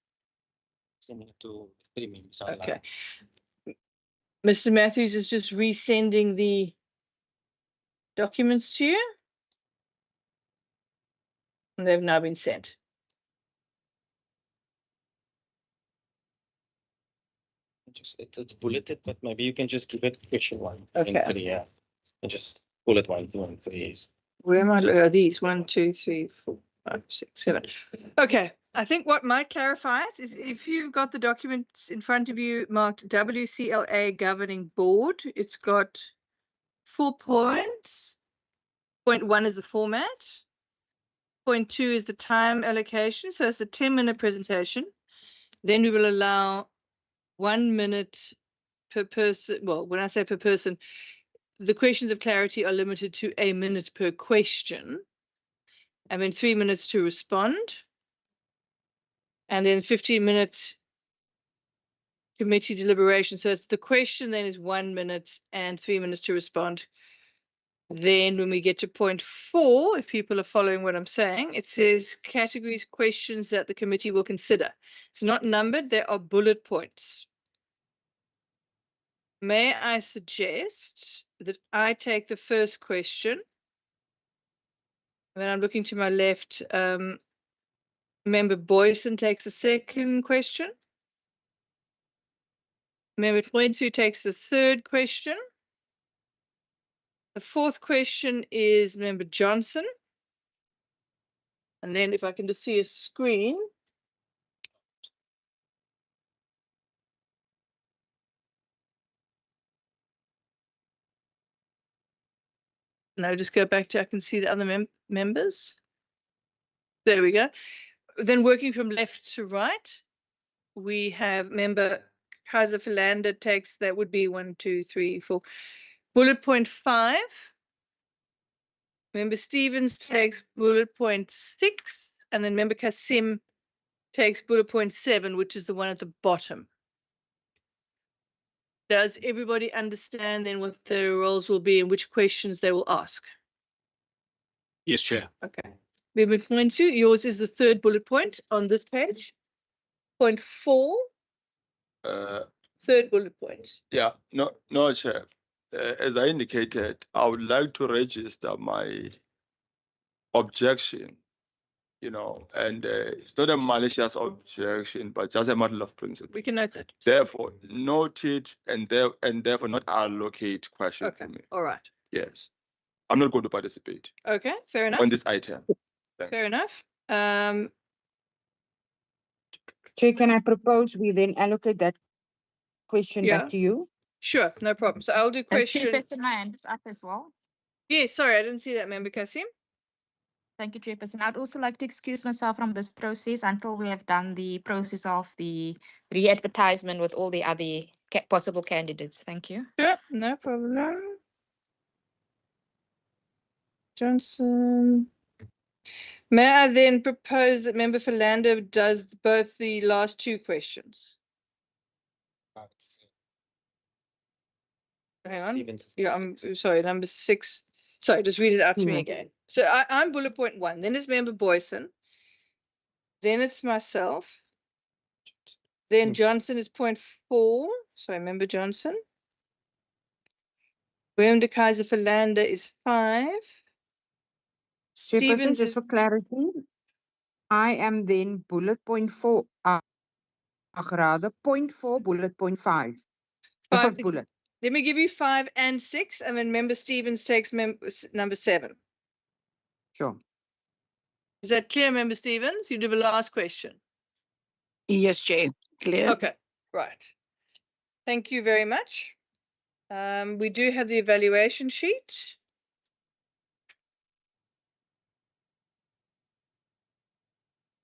Okay. Mr. Matthews is just resending the documents to you. And they've now been sent. It's bulleted, but maybe you can just give it question 1 Okay. and 3, and just bullet 1, 2, and 3 is. Where am I? These 1, 2, 3, 4, 5, 6, 7. Okay. I think what might clarify it is if you've got the documents in front of you marked WCLA Governing Board, it's got 4 points. Point 1 is the format. Point 2 is the time allocation. So it's a 10-minute presentation. Then we will allow 1 minute per person. Well, when I say per person, the questions of clarity are limited to 1 minute per question. And then 3 minutes to respond. And then 15 minutes committee deliberation. So it's the question then is 1 minute and 3 minutes to respond. Then when we get to point 4, if people are following what I'm saying, it says categories, questions that the committee will consider. It's not numbered, there are bullet points. May I suggest that I take the first question? When I'm looking to my left, Member Boyson takes the second question. Member Pointu takes the third question. The fourth question is Member Johnson. And then if I can just see a screen. No, just go back to, I can see the other members. There we go. Then working from left to right, we have Member Kaiser-Philander takes, that would be 1, 2, 3, 4. Bullet point 5. Member Stevens takes bullet point 6, and then Member Kasim takes bullet point 7, which is the one at the bottom. Does everybody understand then what their roles will be and which questions they will ask? Yes, Chair. Okay. Member Pointu, yours is the third bullet point on this page. Point 4. Third bullet point. Yeah, no, Chair. As I indicated, I would like to register my objection, and it's not a malicious objection, but just a matter of principle. We can note that. Therefore, note it and therefore not allocate question Okay, for me. all right. Yes. I'm not going to participate Okay, fair enough. on this item. Thanks. Fair enough. Chair, can I propose we then allocate that question back to you? Sure, no problem. So I'll do question. Chairperson, my hand is up as well. Yeah, sorry, I didn't see that, Member Kasim. Thank you, Chairperson. I'd also like to excuse myself from this process until we have done the process of the re-advertisement with all the other possible candidates. Thank you. Sure, no problem. Johnson. May I then propose that Member Philander does both the last two questions? Hang on. Stevens. Yeah, I'm sorry, number 6. Sorry, just read it out to me Yeah. again. So I'm bullet point 1. Then it's Member Boyson. Then it's myself. Then Johnson is point 4. Sorry, Member Johnson. William de Kaiser Philander is 5. Chairperson, Stevens just is for clarity, I am then bullet point 4, rather point 4, bullet point 5. The 5. fifth bullet. Let me give you 5 and 6, and then Member Stevens takes number 7. Sure. Is that clear, Member Stevens? You do the last question. Yes, Chair. Clear? Okay, right. Thank you very much. We do have the evaluation sheet.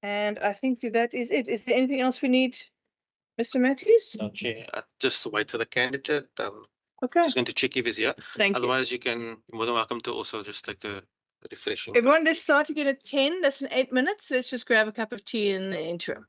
And I think that is it. Is there anything else we need, Mr. Matthews? No, Chair, just wait to the candidate. Okay, Just going to check if he's here. thank you. Otherwise, you're more than welcome to also just take a refreshing. Everyone, let's start again at 10. That's in 8 minutes. Let's just grab a cup of tea in the interim.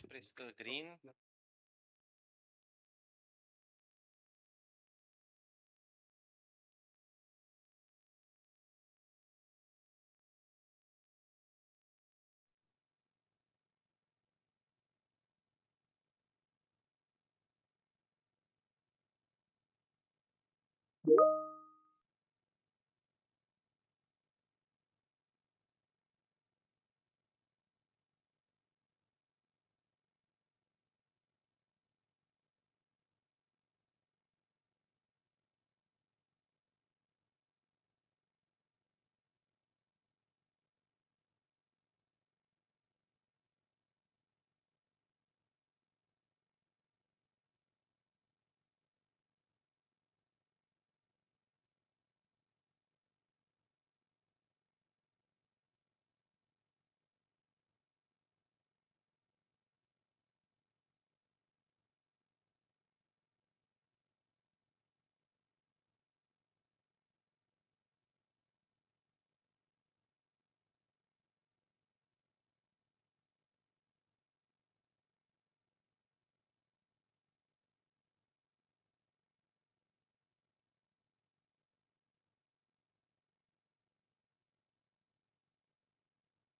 press the green.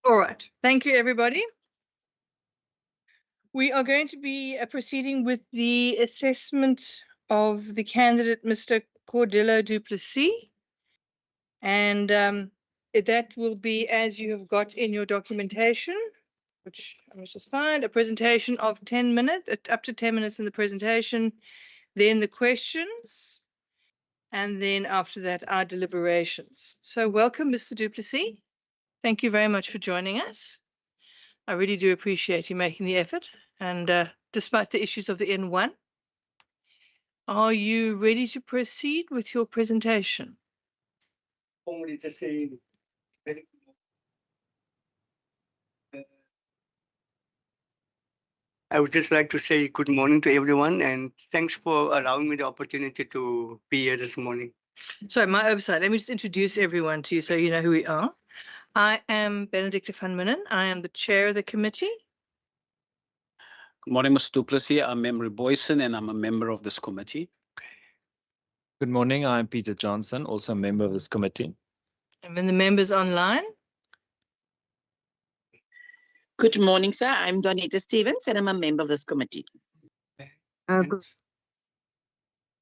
All right. Thank you, everybody. We are going to be proceeding with the assessment of the candidate, Mr. Cordillo Duplessis. And that will be as you have got in your documentation, which I must just find, a presentation of 10 minutes, up to 10 minutes in the presentation, then the questions, and then after that, our deliberations. So welcome, Mr. Duplessis. Thank you very much for joining us. I really do appreciate you making the effort. And despite the issues of the N1, are you ready to proceed with your presentation? Only to say I would just like to say good morning to everyone and thanks for allowing me the opportunity to be here this morning. Sorry, my oversight. Let me just introduce everyone to you so you know who we are. I am Benedicta van Minnen. I am the chair of the committee. Good morning, Mr. Duplessis. I'm Member Boyson, and I'm a member of this committee. Good morning. I'm Peter Johnson, also a member of this committee. And then the members online. Good morning, sir. I'm Donita Stevens, and I'm a member of this committee. Thanks.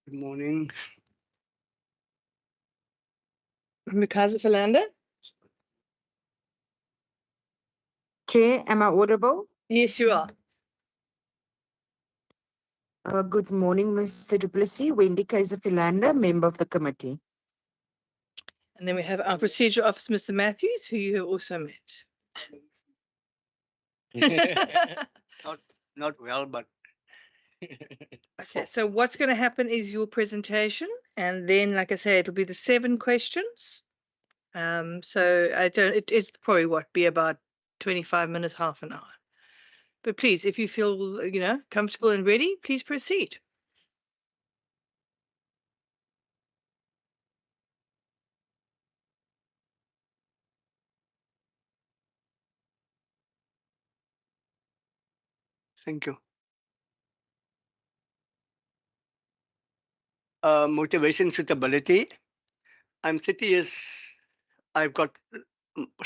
Good morning. Mikaza Philander. Chair, am I audible? Yes, you are. Good morning, Mr. Duplessis. Wendy Kaiser Philander, member of the committee. And then we have our procedure officer, Mr. Matthews, who you have also met. Not well, but Okay, so what's going to happen is your presentation, and then, like I say, it'll be the 7 questions. So it's probably be about 25 minutes, half an hour. But please, if you feel, comfortable and ready, please proceed. thank you. Motivation suitability. I'm 30 years, I've got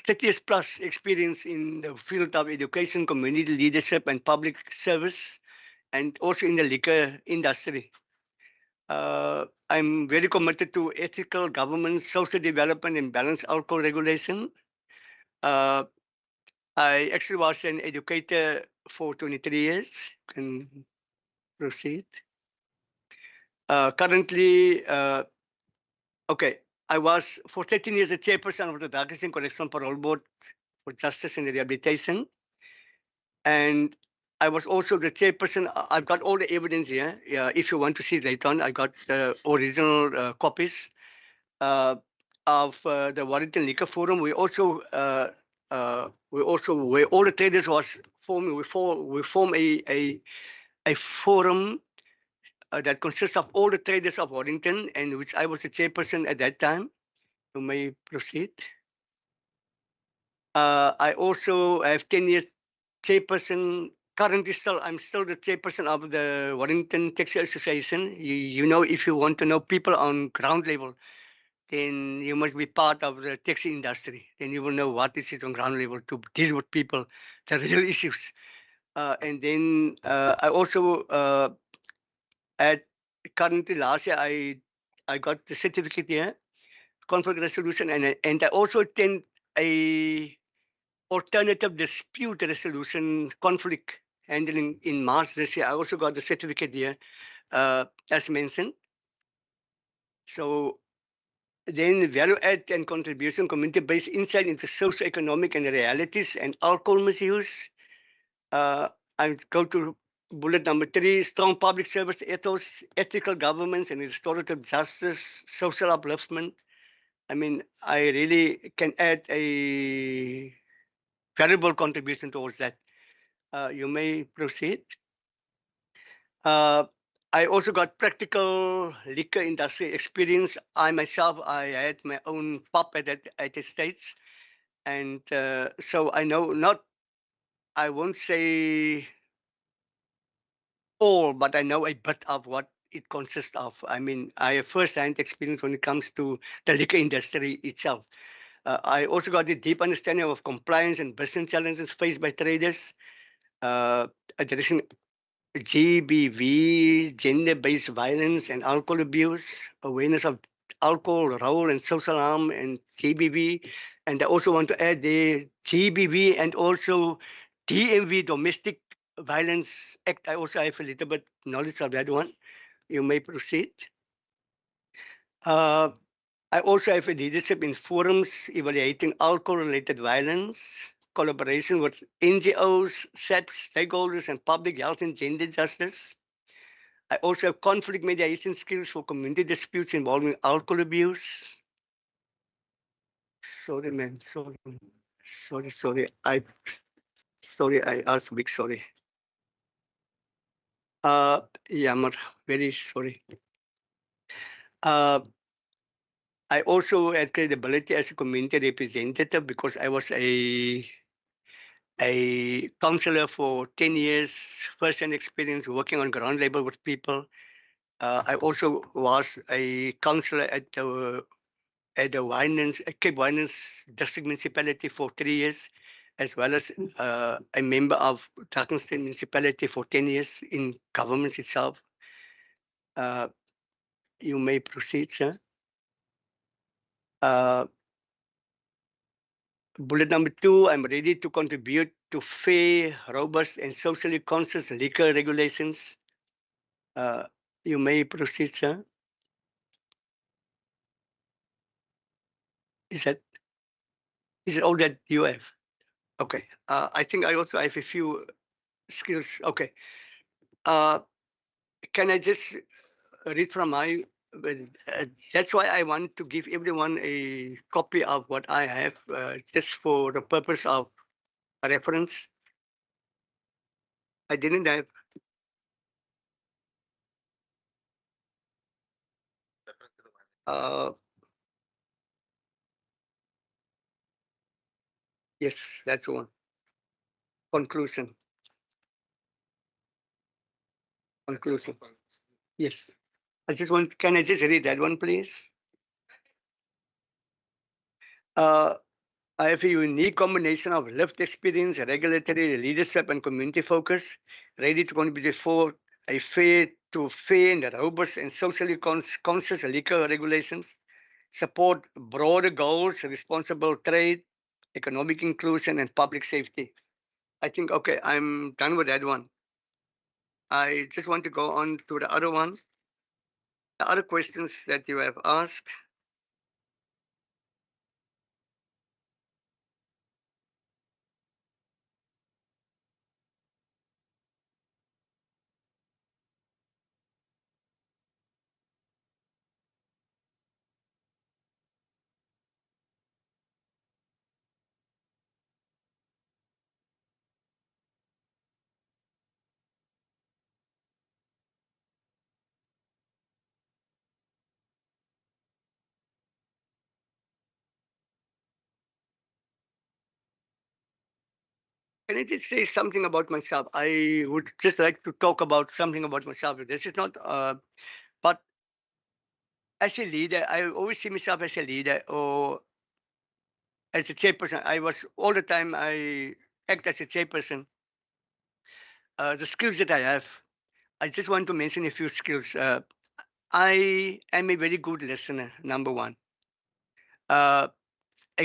30 years plus experience in the field of education, community leadership, and public service, and also in the liquor industry. I'm very committed to ethical government, social development, and balanced alcohol regulation. I actually was an educator for 23 years. Can proceed. Currently, okay, I was for 13 years a chairperson of the Darkest and Correctional Parole Board for Justice and Rehabilitation. And I was also the chairperson. I've got all the evidence here. If you want to see it later on, I got original copies of the Warrington Liquor Forum. We also where all the traders was formed. We form a forum that consists of all the traders of Warrington, and which I was the chairperson at that time. You may proceed. I also have 10 years chairperson currently I'm still the chairperson of the Warrington Taxi Association. You know, if you want to know people on ground level, then you must be part of the taxi industry. Then you will know what is it on ground level to deal with people, the real issues. And then I also at currently last year I got the certificate here, conflict resolution, and I also attend a alternative dispute resolution conflict handling in March this year. I also got the certificate here, as mentioned. So then value add and contribution, community-based insight into socio-economic and realities and alcohol misuse. I go to bullet number 3, strong public service ethos, ethical governance and restorative justice, social upliftment. I mean, I really can add a valuable contribution towards that. You may proceed. I also got practical liquor industry experience. I myself, I had my own pub at the States. And so I know I won't say all, but I know a bit of what it consists of. I mean, I have first-hand experience when it comes to the liquor industry itself. I also got a deep understanding of compliance and business challenges faced by traders, addressing GBV, gender-based violence and alcohol abuse, awareness of alcohol role and social harm, and GBV. And I also want to add the GBV and also DMV, Domestic Violence Act. I also have a little bit knowledge of that one. You may proceed. I also have a leadership in forums evaluating alcohol-related violence, collaboration with NGOs, Sept, stakeholders, and public health and gender justice. I also have conflict mediation skills for community disputes involving alcohol abuse. Sorry, man. Sorry. I asked big sorry. Jammer, very sorry. I also had credibility as a community representative because I was a counselor for 10 years, first-hand experience working on ground level with people. I also was a counselor at the Cape Winans District Municipality for 3 years, as well as a member of Drakensberg Municipality for 10 years in government itself. You may proceed, sir. Bullet number 2, I'm ready to contribute to fair, robust, and socially conscious liquor regulations. You may proceed, sir. Is it all that you have? Okay. I think I also have a few skills. Okay. Can I just read from my? That's why I want to give everyone a copy of what I have, just for the purpose of reference. I didn't have. Yes, that's one. Conclusion. Yes. Can I just read that one, please? I have a unique combination of lived experience, regulatory leadership, and community focus, ready to contribute for a fair and robust and socially conscious liquor regulations, support broader goals, responsible trade, economic inclusion, and public safety. I think, okay, I'm done with that one. I just want to go on to the other ones. The other questions that you have asked. Can I just say something about myself? I would just like to talk about something about myself. This is not, but as a leader, I always see myself as a leader or as a chairperson. I was all the time, I act as a chairperson. The skills that I have, I just want to mention a few skills. I am a very good listener, number one. A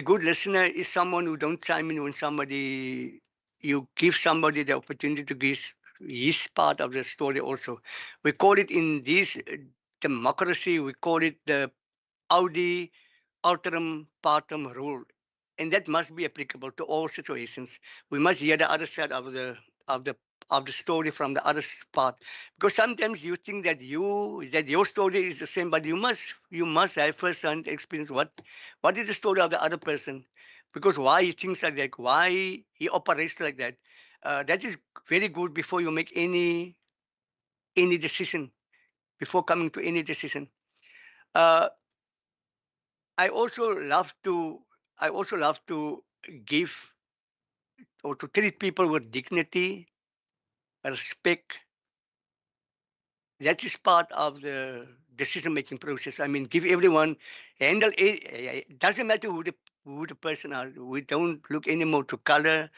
good listener is someone who don't chime in when somebody, you give somebody the opportunity to give his part of the story also. We call it in this democracy, we call it the Audi alterum partem rule. And that must be applicable to all situations. We must hear the other side of the story from the other part, because sometimes you think that your story is the same, but you must have first-hand experience. What is the story of the other person? Because why he thinks like that, why he operates like that. That is very good before you make any decision, before coming to any decision. Uh, I also love to give or to treat people with dignity, respect. That is part of the decision-making process. I mean, give everyone, handle it. Doesn't matter who the person are. We don't look anymore to color,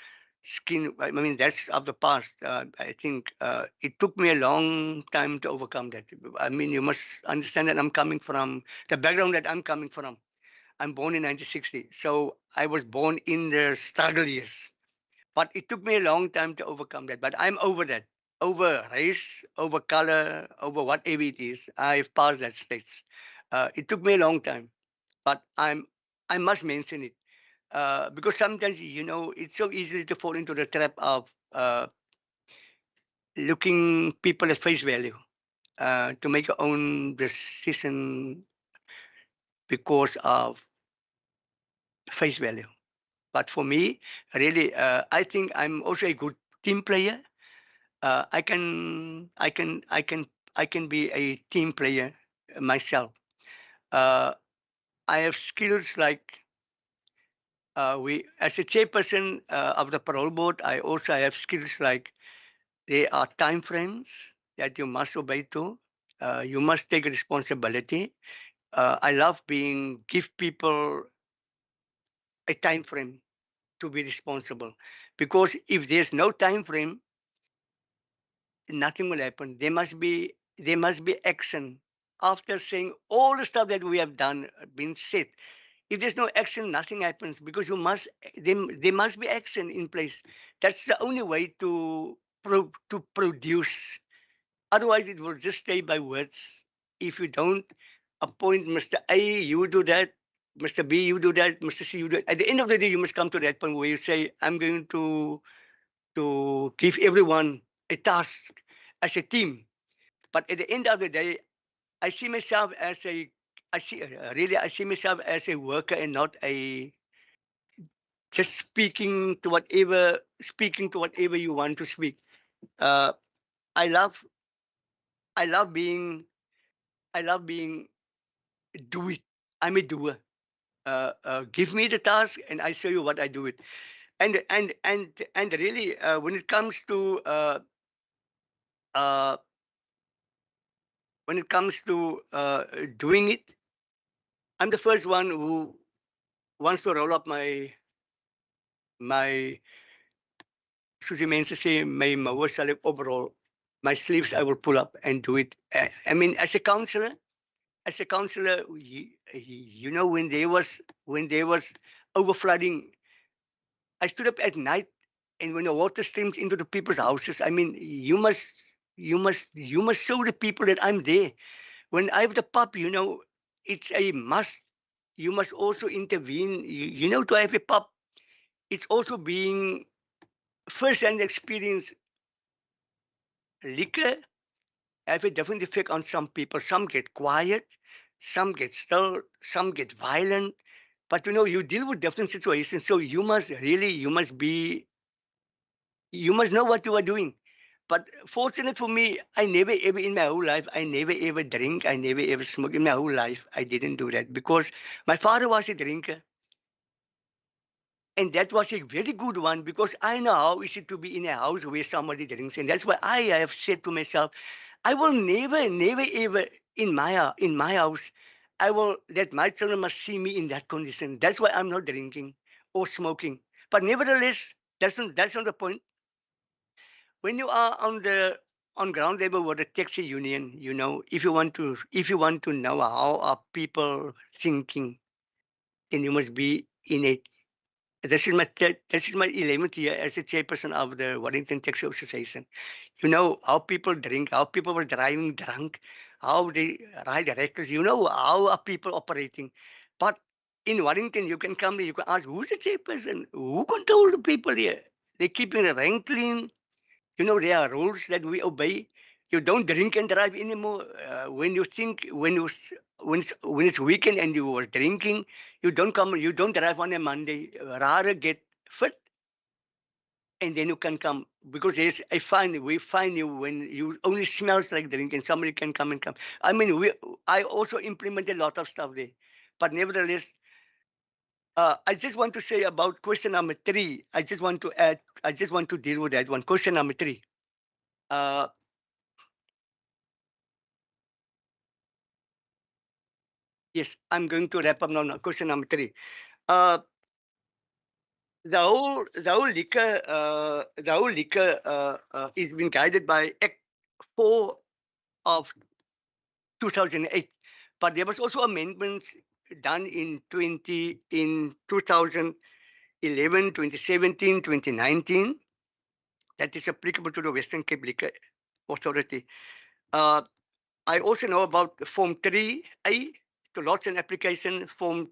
skin. I mean, that's of the past. I think it took me a long time to overcome that. I mean, you must understand that I'm coming from the background that I'm coming from. I'm born in 1960, so I was born in the struggle years. But it took me a long time to overcome that. But I'm over that. Over race, over color, over whatever it is. I've passed that stage. It took me a long time, but I must mention it because sometimes it's so easy to fall into the trap of looking people at face value to make your own decision because of face value. But for me, really, I think I'm also a good team player. I can be a team player myself. I have skills like we as a chairperson of the parole board. I also have skills like there are time frames that you must obey to. You must take responsibility. I love give people a time frame to be responsible, because if there's no time frame, nothing will happen. There must be action. After saying all the stuff that we have done, been said, if there's no action, nothing happens, because there must be action in place. That's the only way to produce. Otherwise, it will just stay by words. If you don't appoint Mr. A, you do that. Mr. B, you do that. Mr. C, you do that. At the end of the day, you must come to that point where you say, I'm going to give everyone a task as a team. But at the end of the day, I see myself as I see myself as a worker and not a just speaking to whatever you want to speak. Uh, I love I love being do it. I'm a doer. Give me the task and I show you what I do it. And really, when it comes to uh, doing it, I'm the first one who wants to roll up my Susie means to say my mower overall, my sleeves I will pull up and do it. I mean, as a counselor, when there was over flooding, I stood up at night, and when the water streams into the people's houses, I mean, you must show the people that I'm there. When I have the pup, it's a must. You must also intervene. To have a pup, it's also being first-hand experience. Liquor have a different effect on some people. Some get quiet, some get still, some get violent. But you deal with different situations, so you must know what you are doing. But fortunate for me, I never ever in my whole life, I never ever drink, I never ever smoke in my whole life. I didn't do that because my father was a drinker. And that was a very good one because I know how is it to be in a house where somebody drinks. And that's why I have said to myself, I will never, never, ever in my house, I will that my children must see me in that condition. That's why I'm not drinking or smoking. But nevertheless, that's not the point. When you are on ground level with a taxi union, you know, if you want to know how are people thinking, then you must be in it. This is my 11th year as a chairperson of the Wellington Taxi Association. You know how people drink, how people were driving drunk, how they ride reckless. You know how are people operating. But in Wellington, you can come there, you can ask, who's the chairperson? Who control the people here? They're keeping the rank clean. You know, there are rules that we obey. You don't drink and drive anymore. When you think, when it's weekend and you were drinking, you don't drive on a Monday. Rather get fit, and then you can come because we find you when you only smells like drinking. Somebody can come and come. I mean, I also implement a lot of stuff there, but nevertheless, I just want to say about question number 3. I just want to deal with that one. Question number 3. Yes, I'm going to wrap up now. Question number 3. The whole liquor is being guided by Act 4 of 2008, but there was also amendments done in 2011, 2017, 2019 that is applicable to the Western Cape Liquor Authority. I also know about Form 3A to lodge an application, Form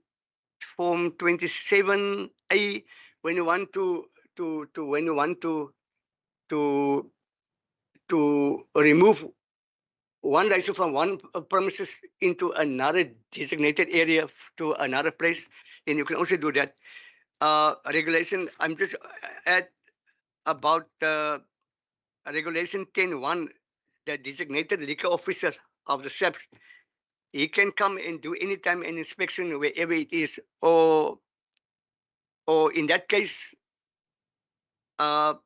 27A when you want to remove one license from one premises into another designated area to another place, then you can also do that. Regulation, I'm just at about Regulation 10.1, the designated liquor officer of the Sept, he can come and do anytime an inspection wherever it is, or in that case, from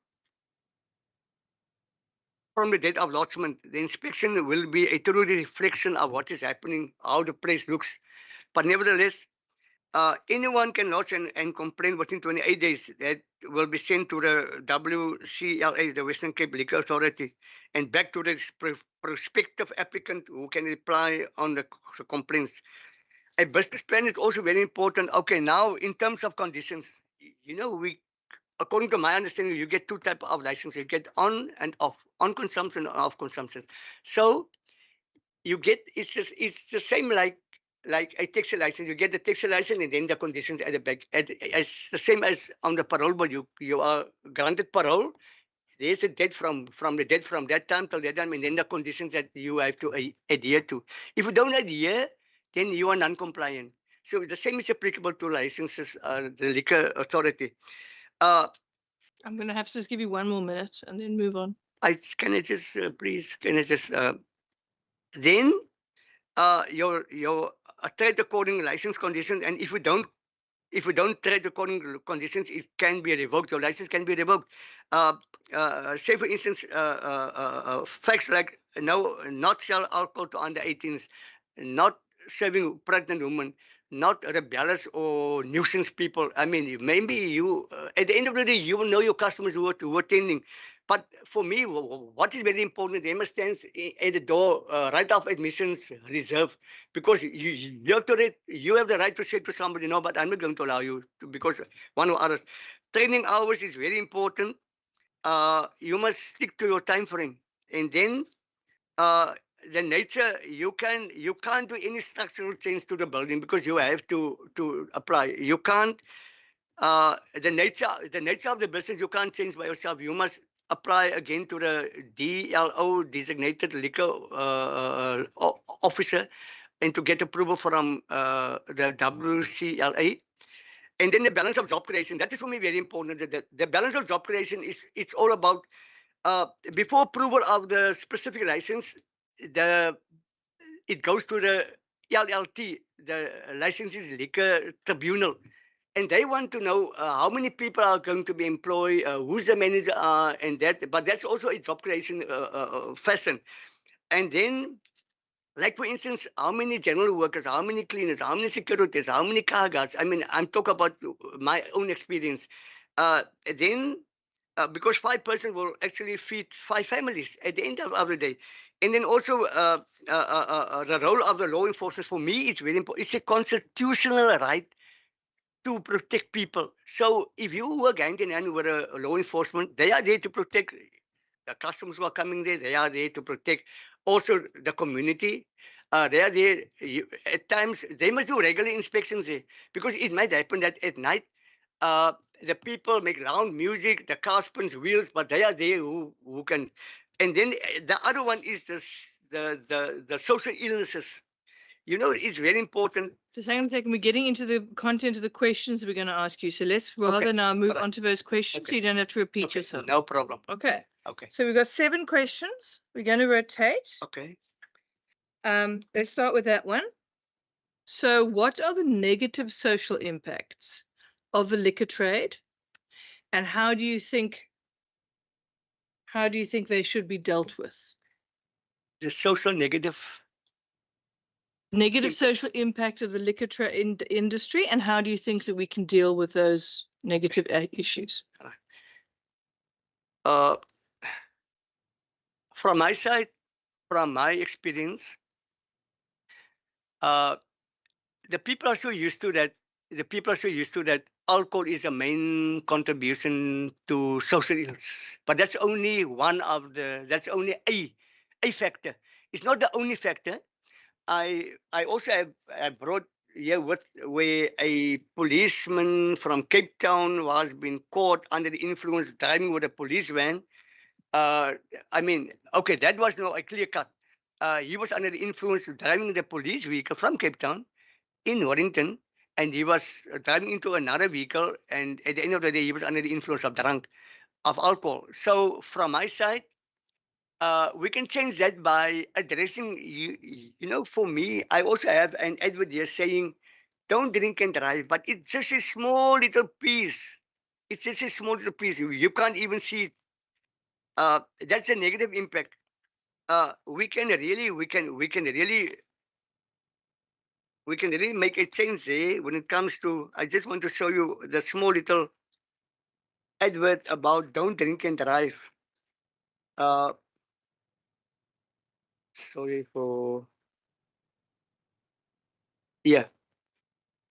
the date of lodgement, the inspection will be a true reflection of what is happening, how the place looks. But nevertheless, anyone can lodge and complain within 28 days. That will be sent to the WCLA, the Western Cape Liquor Authority, and back to the prospective applicant who can reply on the complaints. A business plan is also very important. Okay, now in terms of conditions, you know, according to my understanding, you get 2 types of licenses. You get on and off, on consumption and off consumption. So you get, it's the same like a taxi license. You get the taxi license and then the conditions at the back. It's the same as on the parole board. You are granted parole. There's a date from that time till that time, and then the conditions that you have to adhere to. If you don't adhere, then you are non-compliant. So the same is applicable to licenses, the liquor authority. I'm going to have to just give you 1 more minute and then move on. Please, then your trade according license conditions, and if you don't trade according to conditions, it can be revoked. Your license can be revoked. Say for instance, facts like not sell alcohol to under 18s, not serving pregnant women, not rebellious or nuisance people. I mean, maybe you at the end of the day, you will know your customers who are attending. But for me, what is very important, they must stand at the door, right of admissions reserved, because you have the right to say to somebody, no, but I'm not going to allow you to, because one or other. Training hours is very important. You must stick to your time frame, and then the nature, you can't do any structural change to the building because you have to apply. You can't the nature of the business you can't change by yourself. You must apply again to the DLO, designated liquor officer, and to get approval from the WCLA. And then the balance of job creation, that is for me very important. The balance of job creation it's all about before approval of the specific license, it goes to the LLT, the Licenses Liquor Tribunal. and they want to know how many people are going to be employed, who's the manager are, and that. But that's also a job creation fashion. And then, like for instance, how many general workers, how many cleaners, how many securities, how many car guards? I mean, I'm talking about my own experience. Then, because 5 person will actually feed 5 families at the end of the day. And then also the role of the law enforcement for me is very important. It's a constitutional right to protect people. So if you work hand in hand with a law enforcement, they are there to protect the customers who are coming there. They are there to protect also the community. They are there. At times, they must do regular inspections there because it might happen that at night, the people make loud music, the car spins wheels, but they are there who can. And then the other one is this, the social illnesses. You know, it's very important. Just hang on a second. We're getting into the content of the questions we're going to ask you. So let's rather now move alright. on to those questions so Okay. you don't have to repeat Okay, yourself. no problem. Okay. Okay. So we've got 7 questions. We're going to rotate. Okay. Let's start with that one. So what are the negative social impacts of the liquor trade? And how do you think they should be dealt with? The social negative. Negative Impact. social impact of the liquor industry, and how do you think that we can deal with those negative issues? From my side, from my experience, the people are so used to that. The people are so used to that alcohol is a main contribution to social ills. But that's only one of the. That's only a factor. It's not the only factor. I also have brought here with where a policeman from Cape Town was being caught under the influence driving with a police van. I mean, okay, that was no a clear cut. He was under the influence driving the police vehicle from Cape Town in Warrington, and he was driving into another vehicle, and at the end of the day, he was under the influence of alcohol. So from my side, we can change that by addressing, you know, for me, I also have an advert here saying, don't drink and drive, but it's just a small little piece. It's just a small little piece. You can't even see it. That's a negative impact. We can really make a change there when it comes to. I just want to show you the small little advert about don't drink and drive. Sorry for. Yeah.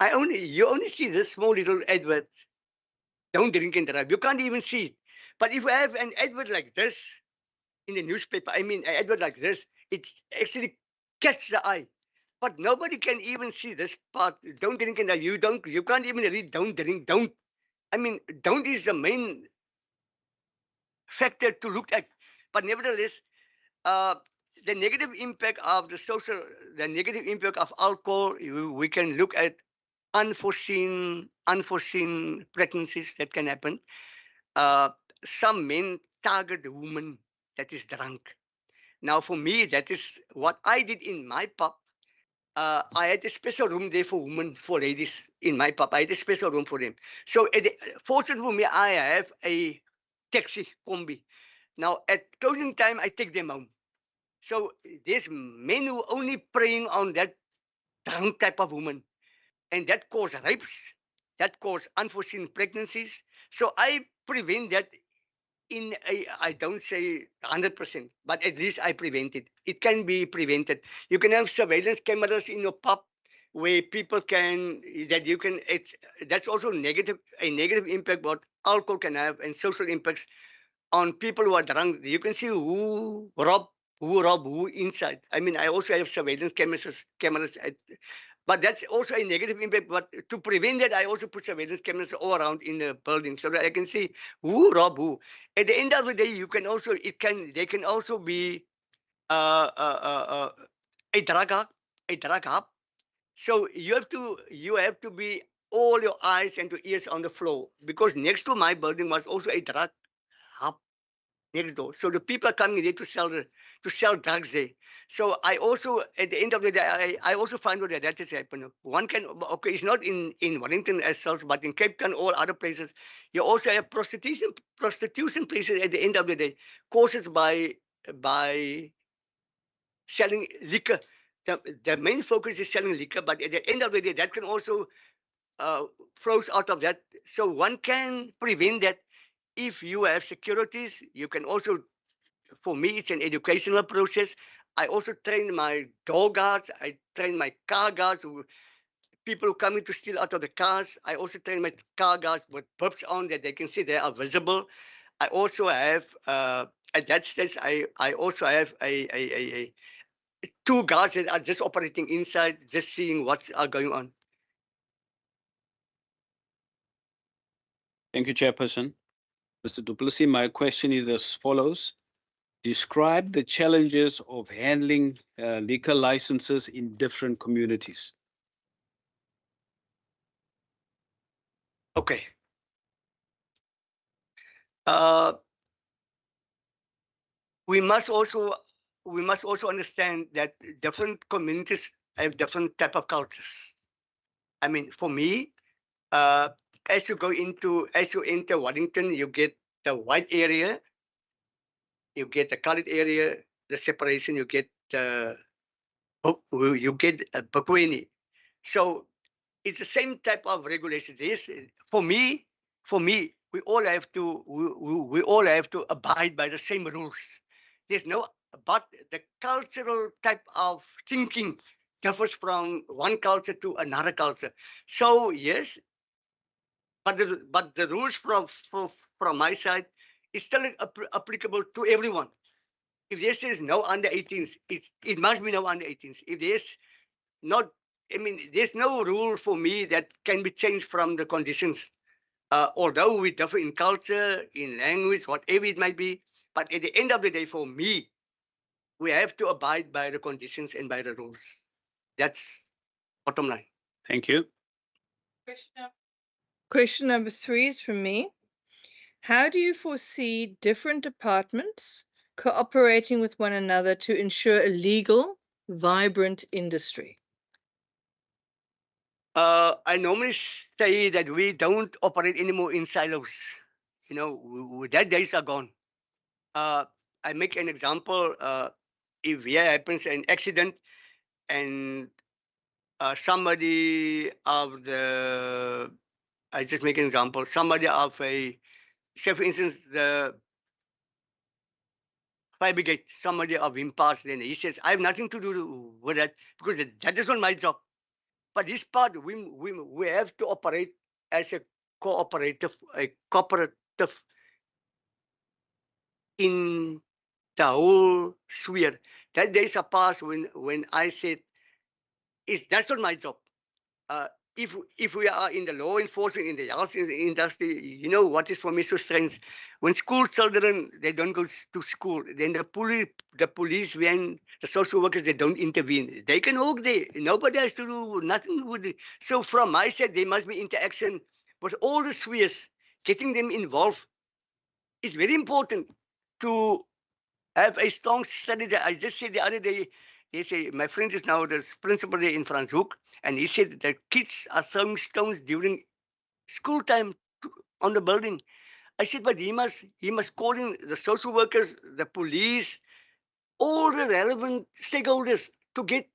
You only see this small little advert. Don't drink and drive. You can't even see it. But if you have an advert like this in the newspaper, I mean, an advert like this, it actually catches the eye. But nobody can even see this part. Don't drink and drive. You can't even read don't drink, don't. I mean, don't is the main factor to look at. But nevertheless, the negative impact of the negative impact of alcohol, we can look at unforeseen pregnancies that can happen. Some men target the woman that is drunk. Now, for me, that is what I did in my pub. I had a special room there for women, for ladies in my pub. I had a special room for them. So, fortunately for me, I have a taxi combi. Now, at closing time, I take them home. So, there's men who only preying on that drunk type of woman, and that cause rapes, that cause unforeseen pregnancies. So, I prevent that I don't say 100%, but at least I prevent it. It can be prevented. You can have surveillance cameras in your pub where people can, that's also a negative impact what alcohol can have and social impacts on people who are drunk. You can see who rob who inside. I mean, I also have surveillance cameras but that's also a negative impact. But to prevent that, I also put surveillance cameras all around in the building so that I can see who robbed who. At the end of the day, they can also be a drug hub. So you have to be all your eyes and your ears on the floor, because next to my building was also a drug hub next door. So the people are coming there to sell drugs there. So I also, at the end of the day, I also find out that is happening. One can, okay, it's not in Wellington as such, but in Cape Town, all other places, you also have prostitution places at the end of the day, caused by selling liquor. The main focus is selling liquor, but at the end of the day, that can also flows out of that. So one can prevent that if you have securities. You can also, for me, it's an educational process. I also train my door guards. I train my car guards, people who come in to steal out of the cars. I also train my car guards with burps on that they can see they are visible. I also have, at that stage, I also have a two guards that are just operating inside, just seeing what's going on. Thank you, Chairperson. Mr. Du Plessis, my question is as follows. Describe the challenges of handling liquor licenses in different communities. Okay. We must also understand that different communities have different type of cultures. I mean, for me, as you enter Wellington, you get the white area, you get the colored area, the separation, you get Bakweni. So it's the same type of regulations. Yes, for me, we all have to abide by the same rules. There's no, but the cultural type of thinking differs from one culture to another culture. So yes, but the rules from my side is still applicable to everyone. If there is no under 18s, it must be no under 18s. If there's not, I mean, there's no rule for me that can be changed from the conditions. Although we differ in culture, in language, whatever it might be, but at the end of the day, for me, we have to abide by the conditions and by the rules. That's bottom line. Thank you. Question number 3 is from me. How do you foresee different departments cooperating with one another to ensure a legal, vibrant industry? I normally say that we don't operate anymore in silos. You know, that days are gone. I make an example. If there happens an accident and somebody of the, I just make an example, somebody of a, say for instance, the fire brigade, somebody of him passed, then he says, I have nothing to do with that because that is not my job. But this part, we have to operate as a cooperative in the whole sphere. That days are past when I said, that's not my job. If we are in the law enforcement, in the health industry, you know what is for me so strange? When school children, they don't go to school, then the police, when the social workers, they don't intervene. They can walk there. Nobody has to do nothing with it. So from my side, there must be interaction with all the spheres, getting them involved. It's very important to have a strong strategy. I just said the other day, they say, my friend is now the principal there in Franshoek, and he said that kids are throwing stones during school time on the building. I said, but he must call in the social workers, the police, all the relevant stakeholders to get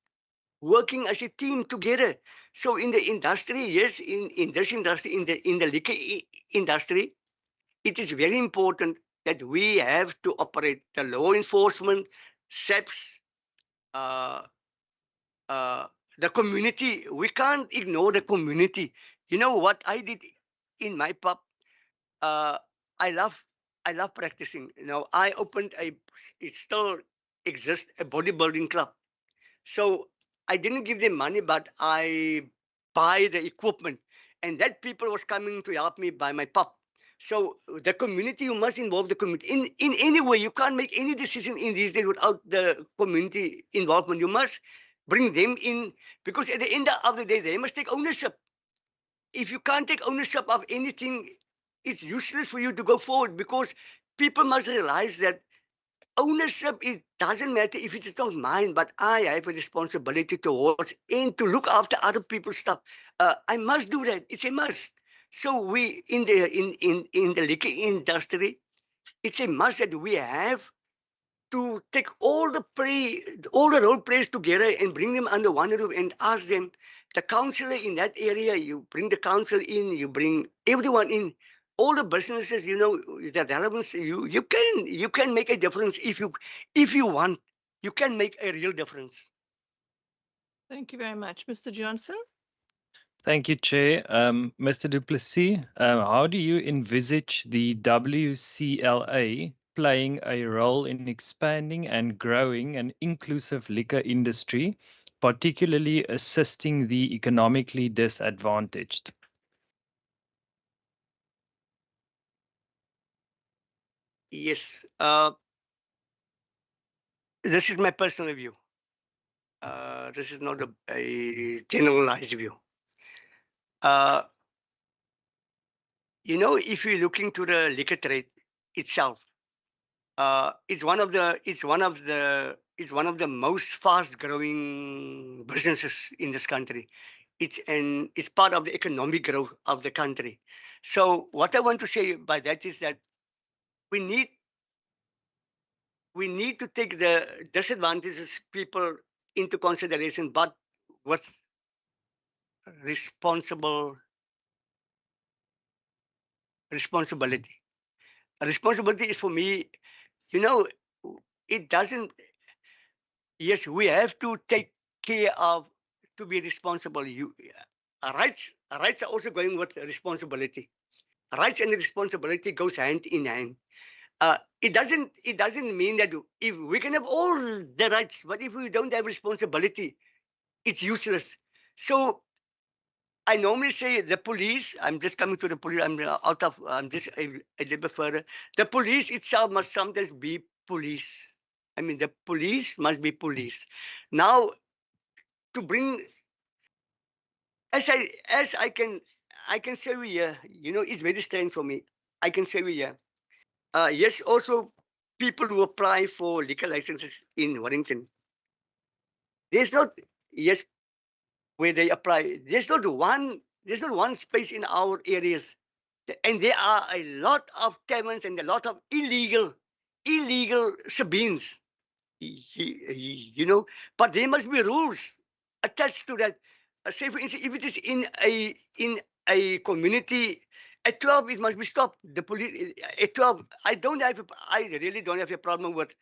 working as a team together. So in the industry, yes, in this industry, in the liquor industry, it is very important that we have to operate the law enforcement, Septs, the community. We can't ignore the community. You know what I did in my pub? I love practicing. You know, I opened it still exists, a bodybuilding club. So I didn't give them money, but I buy the equipment, and that people was coming to help me buy my pub. So the community, you must involve the community in any way. You can't make any decision in these days without the community involvement. You must bring them in, because at the end of the day, they must take ownership. If you can't take ownership of anything, it's useless for you to go forward, because people must realize that ownership, it doesn't matter if it is not mine, but I have a responsibility towards and to look after other people's stuff. I must do that. It's a must. So we in the liquor industry, it's a must that we have to take all the role players together and bring them under one roof and ask them, the councillor in that area, you bring the council in, you bring everyone in, all the businesses, the relevance, you can make a difference if you want, you can make a real difference. Thank you very much. Mr. Johnson? Thank you, Chair. Mr. Du Plessis, how do you envisage the WCLA playing a role in expanding and growing an inclusive liquor industry, particularly assisting the economically disadvantaged? Yes, this is my personal view. This is not a generalized view. If you're looking to the liquor trade itself, it's one of the most fast growing businesses in this country. It's part of the economic growth of the country. So what I want to say by that is that we need to take the disadvantages people into consideration, but with responsibility. Responsibility is for me, it doesn't. Yes, we have to take care of, to be responsible. Rights are also going with responsibility. Rights and responsibility goes hand in hand. It doesn't mean that if we can have all the rights, but if we don't have responsibility, it's useless. So I normally say the police, I'm just coming to the police, I'm just a little bit further. The police itself must sometimes be police. I mean, the police must be police. Now, to bring, as I can say here, it's very strange for me. I can say here, yes, also people who apply for liquor licenses in Warrington, there's not, yes, where they apply, there's not one space in our areas. And there are a lot of taverns and a lot of illegal sabines, but there must be rules attached to that. Say for instance, if it is in a community at 12, it must be stopped. The police at 12. I really don't have a problem with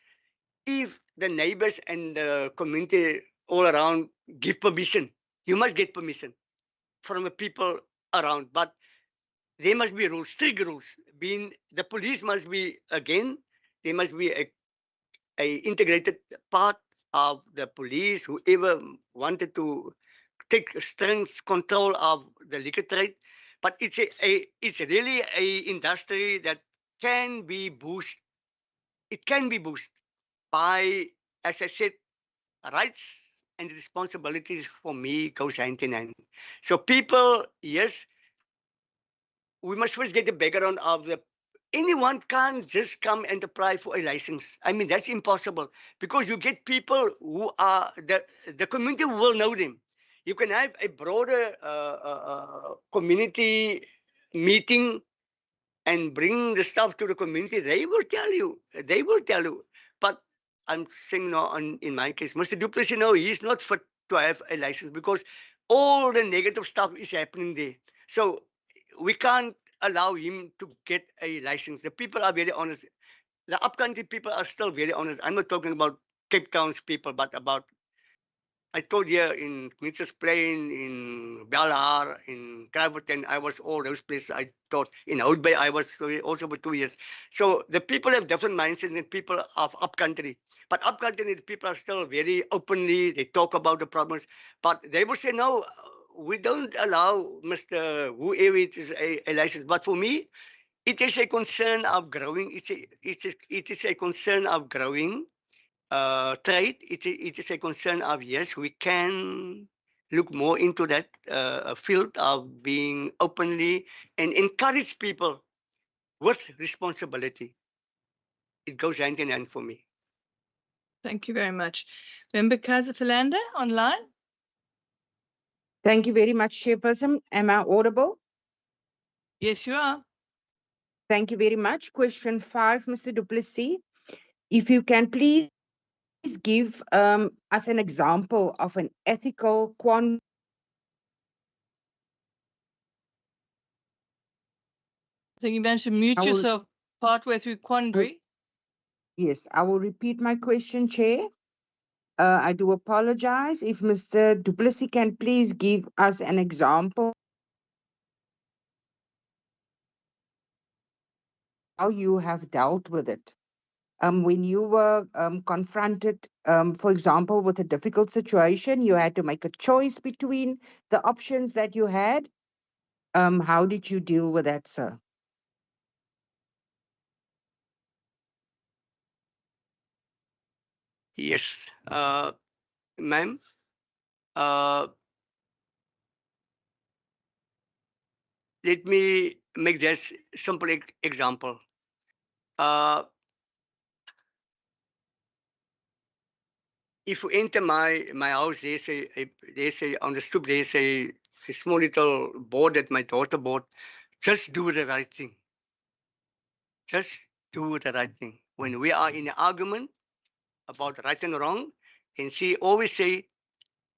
if the neighbors and the community all around give permission. You must get permission from the people around, but there must be rules, strict rules. Being the police must be, again, there must be a integrated part of the police, whoever wanted to take strength control of the liquor trade. But it's really a industry that can be boosted. It can be boosted by, as I said, rights and responsibilities for me goes hand in hand. So people, yes, we must first get the background of anyone can't just come and apply for a license. I mean, that's impossible because you get people who are, the community will know them. You can have a broader community meeting and bring the stuff to the community. They will tell you. But I'm saying no, in my case, Mr. Du Plessis, no, he's not fit to have a license because all the negative stuff is happening there. So we can't allow him to get a license. The people are very honest. The upcountry people are still very honest. I'm not talking about Cape Town's people, but about, I told you, in Mitchell's Plain, in Belhar, in Craverton, I was all those places. I taught in Hout Bay, I was also for 2 years. So the people have different mindsets than people of upcountry. But upcountry, the people are still very openly, they talk about the problems. But they will say, no, we don't allow Mr. whoever it is a license. But for me, it is a concern of growing. It is a concern of growing trade. It is a concern of, yes, we can look more into that field of being openly and encourage people with responsibility. It goes hand in hand for me. Thank you very much. Member Kaiser-Philander online? Thank you very much, Chairperson. Am I audible? Yes, you are. Thank you very much. Question 5, Mr. Du Plessis. If you can please give us an example of an ethical quandary. I think you managed to mute I will- yourself partway through quandary. Yes, I will repeat my question, Chair. I do apologize. If Mr. Du Plessis can please give us an example how you have dealt with it. When you were confronted, for example, with a difficult situation, you had to make a choice between the options that you had. How did you deal with that, sir? Yes, ma'am. Let me make this simple example. If you enter my house, there's a on the stoop there's a small little board that my daughter bought. Just do the right thing. Just do the right thing. When we are in an argument about right and wrong, and she always say,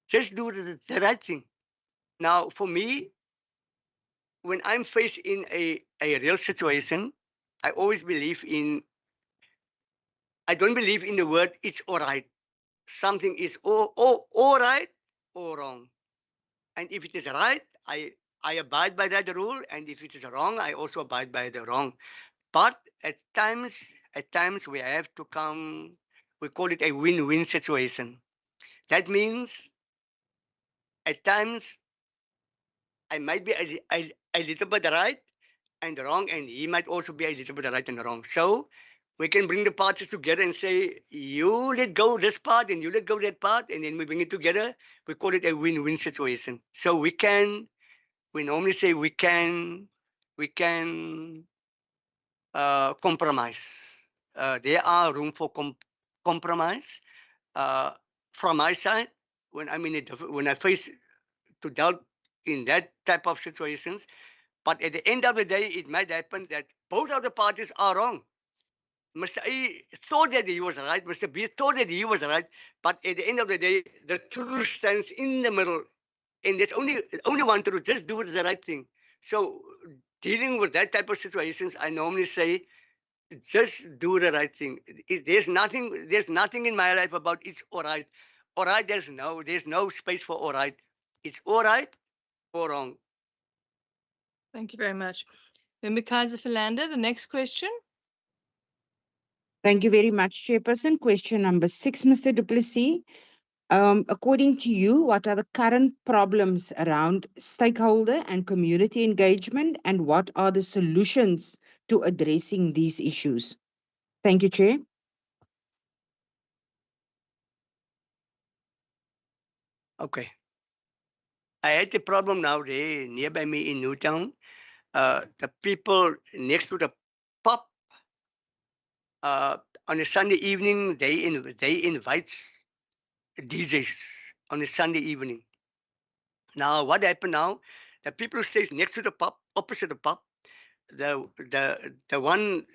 just do the right thing. Now, for me, when I'm faced in a real situation, I always believe in, I don't believe in the word it's all right. Something is all right or wrong. And if it is right, I abide by that rule. And if it is wrong, I also abide by the wrong. But at times we have to come, we call it a win-win situation. That means at times I might be a little bit right and wrong, and he might also be a little bit right and wrong. So we can bring the parties together and say, you let go this part and you let go that part, and then we bring it together. We call it a win-win situation. So we normally say we can compromise. There are room for compromise. From my side, when I'm in when I face to deal in that type of situations, but at the end of the day, it might happen that both of the parties are wrong. Mr. A thought that he was right, Mr. B thought that he was right, but at the end of the day, the truth stands in the middle, and there's only one truth. Just do the right thing. So dealing with that type of situations, I normally say, just do the right thing. There's nothing in my life about it's all right. All right, there's no space for all right. It's all right or wrong. Thank you very much. Member Kaiser-Philander, the next question. Thank you very much, Chairperson. Question number 6, Mr. Du Plessis. According to you, what are the current problems around stakeholder and community engagement, and what are the solutions to addressing these issues? Thank you, Chair. Okay. I had a problem now there nearby me in Newtown. The people next to the pub on a Sunday evening, they invite DJs on a Sunday evening. Now, what happened now? The people who stays next to the pub, opposite the pub, the one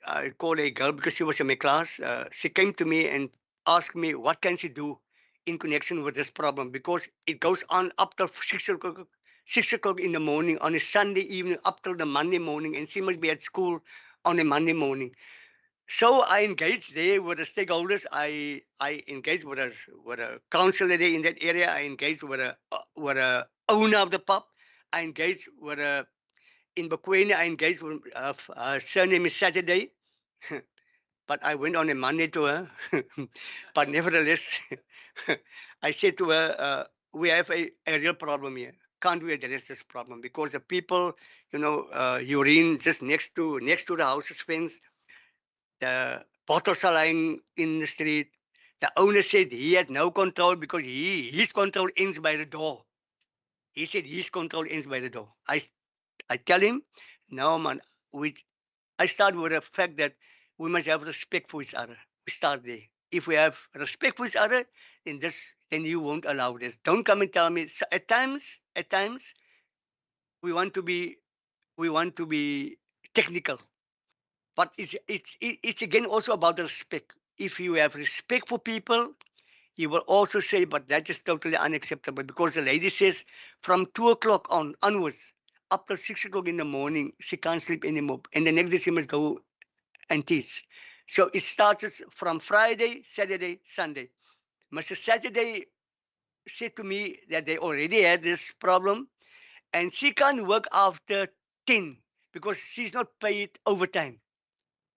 I call a girl because she was in my class. She came to me and asked me what can she do in connection with this problem, because it goes on up to 6 o'clock in the morning on a Sunday evening up till the Monday morning, and she must be at school on a Monday morning. So I engaged there with the stakeholders. I engaged with a councillor there in that area. I engaged with a owner of the pub. I engaged with a in Bakwene. I engaged with her surname is Saturday. But I went on a Monday to her. But nevertheless, I said to her, we have a real problem here. Can't we address this problem? Because the people, urine just next to the house's fence. The bottles are lying in the street. The owner said he had no control because his control ends by the door. He said his control ends by the door. I tell him, no man, I start with the fact that we must have respect for each other. We start there. if we have respect for each other, then you won't allow this. Don't come and tell me. So at times, we want to be technical, but it's again also about respect. If you have respect for people, you will also say, but that is totally unacceptable, because the lady says from 2 o'clock onwards up till 6 o'clock in the morning, she can't sleep anymore. And the next day she must go and teach. So it starts from Friday, Saturday, Sunday. Mr. Saturday said to me that they already had this problem and she can't work after 10 because she's not paid overtime.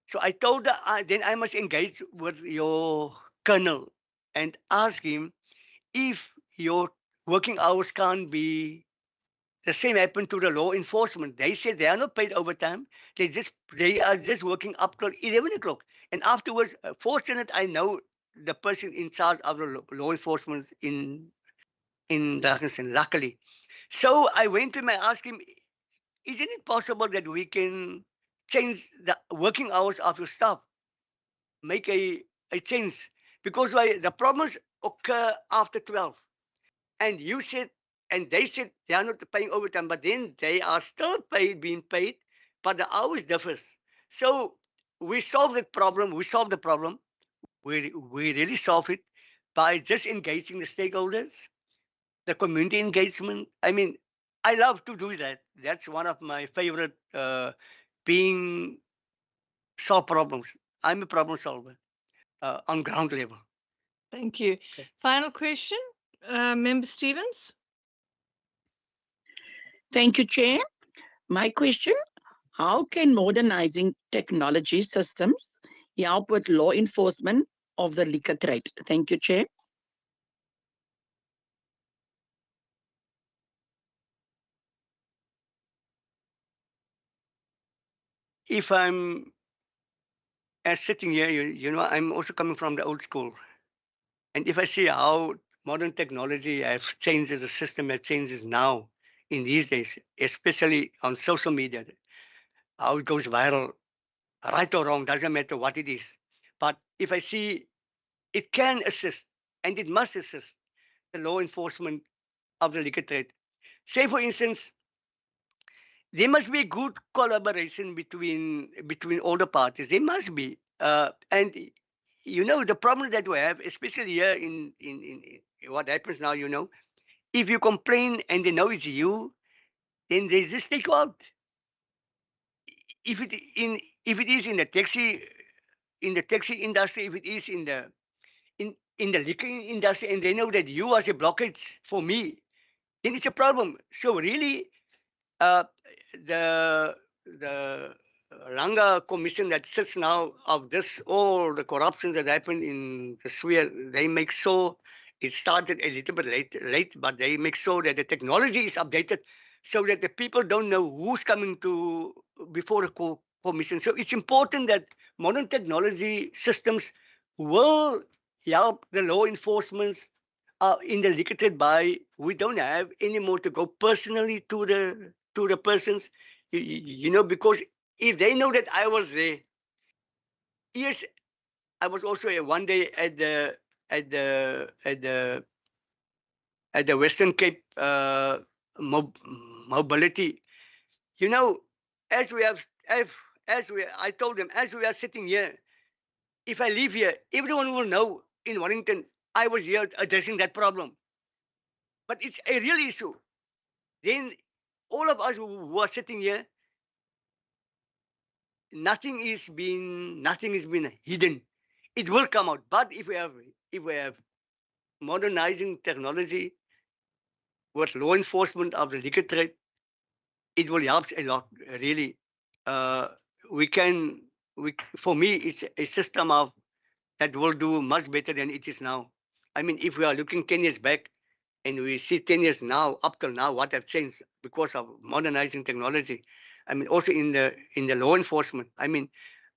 So I told her, then I must engage with your colonel and ask him if your working hours can't be the same happened to the law enforcement. They said they are not paid overtime. They are just working up till 11 o'clock. And afterwards, fortunate, I know the person in charge of the law enforcement in Drakensberg, luckily. So I went to him and asked him, isn't it possible that we can change the working hours of your staff? Make a change? Because why the problems occur after 12. And you said, and they said they are not paying overtime, but then they are still being paid, but the hours differs. So we solved that problem. We solved the problem. We really solved it by just engaging the stakeholders, the community engagement. I mean, I love to do that. That's one of my favorite being solve problems. I'm a problem solver on ground level. Thank you. Okay. Final question, Member Stevens. Thank you, Chair. My question, how can modernizing technology systems help with law enforcement of the liquor trade? Thank you, Chair. If I'm sitting here, I'm also coming from the old school. And if I see how modern technology has changed, the system has changes now in these days, especially on social media, how it goes viral, right or wrong, doesn't matter what it is. But if I see it can assist and it must assist the law enforcement of the liquor trade. Say, for instance, there must be good collaboration between all the parties. There must be, and the problem that we have, especially here in what happens now. If you complain and they know it's you, then they just take you out. If it is in the taxi industry, if it is in the liquor industry, and they know that you are a blockage for me, then it's a problem. So really, uh, the Ranga Commission that sits now of this all the corruption that happened in the sphere, they make sure it started a little bit late, but they make sure that the technology is updated so that the people don't know who's coming to before the commission. So it's important that modern technology systems will help the law enforcement in the liquor trade by we don't have anymore to go personally to the persons, because if they know that I was there. Yes, I was also one day at the Western Cape mobility. As we have I told them, as we are sitting here, if I leave here, everyone will know in Wellington I was here addressing that problem. But it's a real issue. Then all of us who are sitting here, nothing is been hidden. It will come out. But if we have modernizing technology with law enforcement of the liquor trade, it will help a lot. Really, for me, it's a system of that will do much better than it is now. I mean, if we are looking 10 years back and we see 10 years now, up till now, what have changed because of modernizing technology. I mean, also in the law enforcement. I mean,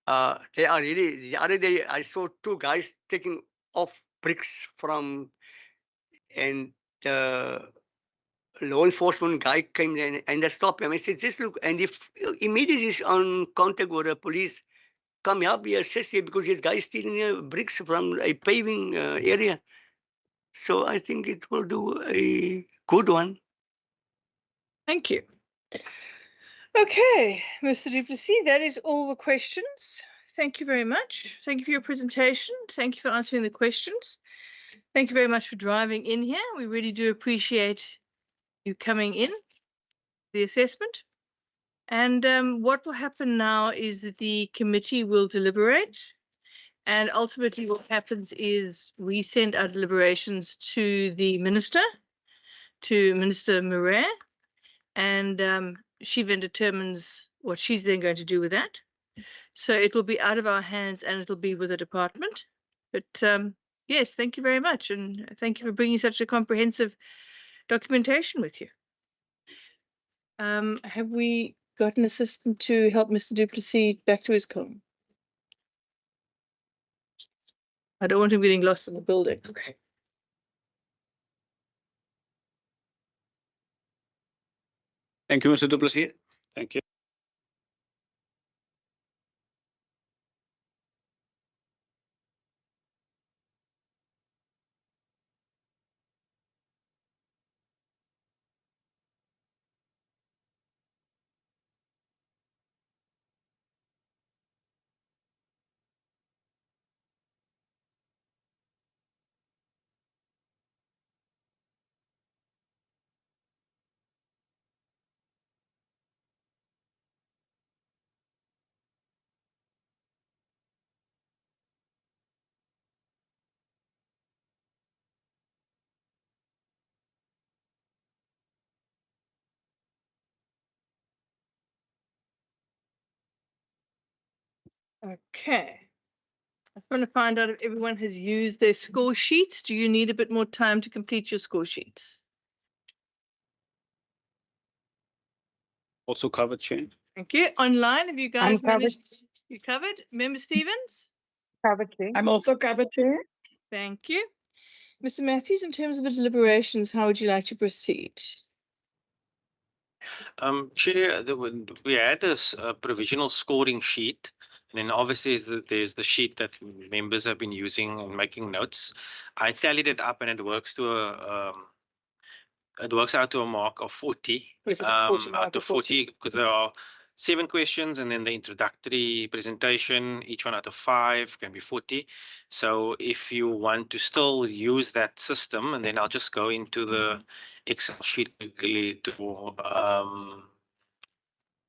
they are really. The other day, I saw two guys taking off bricks from, and the law enforcement guy came in and I stopped him. I said, just look, and if immediately is on contact with the police, come help me assist here because this guy is stealing bricks from a paving area. So I think it will do a good one. Thank you. Okay, Mr. Du Plessis, that is all the questions. Thank you very much. Thank you for your presentation. Thank you for answering the questions. Thank you very much for driving in here. We really do appreciate you coming in, the assessment. And what will happen now is that the committee will deliberate. And ultimately what happens is we send our deliberations to the minister, to Minister Murray, and she then determines what she's then going to do with that. So it will be out of our hands and it'll be with the department. But yes, thank you very much. And thank you for bringing such a comprehensive documentation with you. Have we got an assistant to help Mr. Du Plessis back to his Comm? I don't want him getting lost in the building. Okay. Thank you, Mr. Du Plessis. Thank you. Okay. I just want to find out if everyone has used their score sheets. Do you need a bit more time to complete your score sheets? Also covered, Chair. Thank you. Online, have you guys I'm covered. managed? You covered? Member Stevens? Covered, Chair. I'm also covered, Chair. Thank you. Mr. Matthews, in terms of the deliberations, how would you like to proceed? Chair, we had this provisional scoring sheet, and then obviously there's the sheet that members have been using and making notes. I tallied it up, and it works out to a mark of 40. Was it a 40 mark Out or of 40, because there are 7 questions, and then the introductory presentation, each one out of 5 can be 40. So if you want to still use that system, and then I'll just go into the Excel sheet quickly to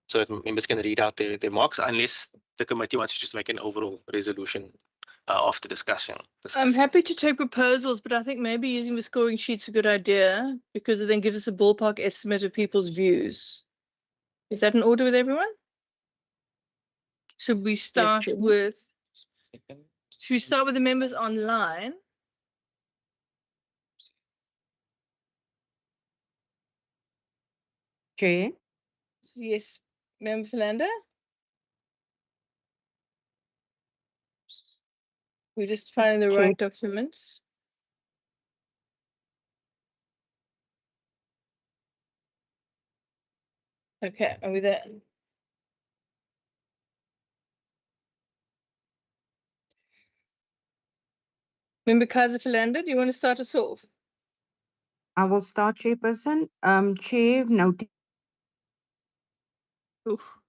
so that members can read out their marks, unless the committee wants to just make an overall resolution after discussion. I'm happy to take proposals, but I think maybe using the scoring sheet's a good idea because it then gives us a ballpark estimate of people's views. Is that in order with everyone? Should we start Chair. with? Should we start with the members online? Chair. Yes, Member Philander? We're just finding the Chair. right documents. Okay, are we there? Member Kaiser Philander, do you want to start us off? I will start, Chairperson. Chair, noted. Oof.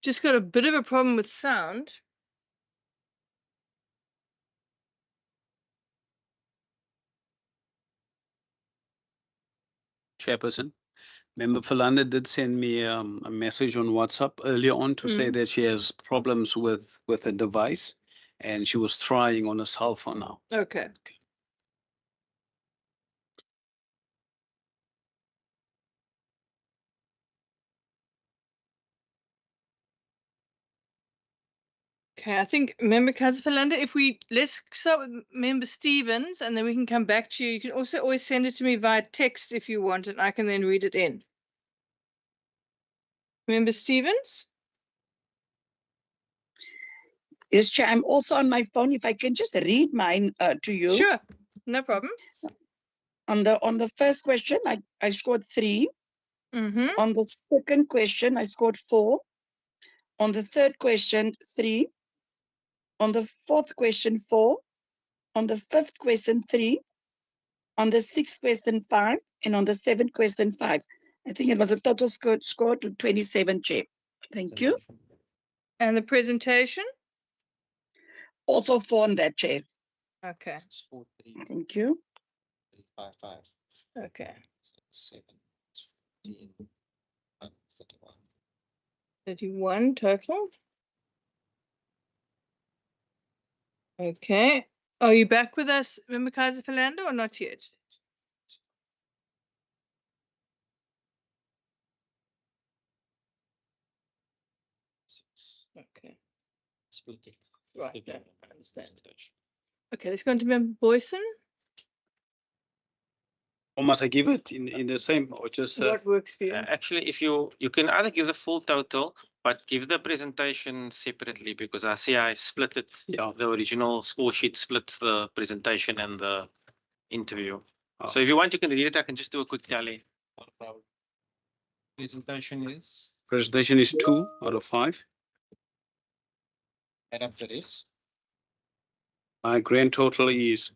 Just got a bit of a problem with sound. Chairperson. Member Philander did send me a message on WhatsApp earlier on to say that she has problems with a device, and she was trying on a cell phone now. Okay. Okay, I think Member Kaiser Philander, let's start with Member Stevens and then we can come back to you. You can also always send it to me via text if you want, and I can then read it in. Member Stevens? Yes, Chair. I'm also on my phone. If I can just read mine to you. Sure, no problem. On the first question, I scored 3. Mm-hmm. On the second question, I scored 4. On the third question, 3. On the fourth question, 4. On the fifth question, 3. On the sixth question, 5. And on the seventh question, 5. I think it was a total score to 27, Chair. Thank you. And the presentation? Also 4 on that, Chair. Okay, Thank you. okay. 31 total. Okay. Are you back with us, Member Kaiser Philando, or not yet? Okay. Right, yeah, I understand. Okay, let's go on to Member Boyson. Or must I give it in the same or just? What works for you? Actually, if you can either give the full total, but give the presentation separately, because I see I split it. Yeah. The original score sheet splits the presentation and the interview. Oh. So if you want, you can read it. I can just do a quick tally. Presentation is. Presentation is 2 out of 5. Add up the rest. My grand total is.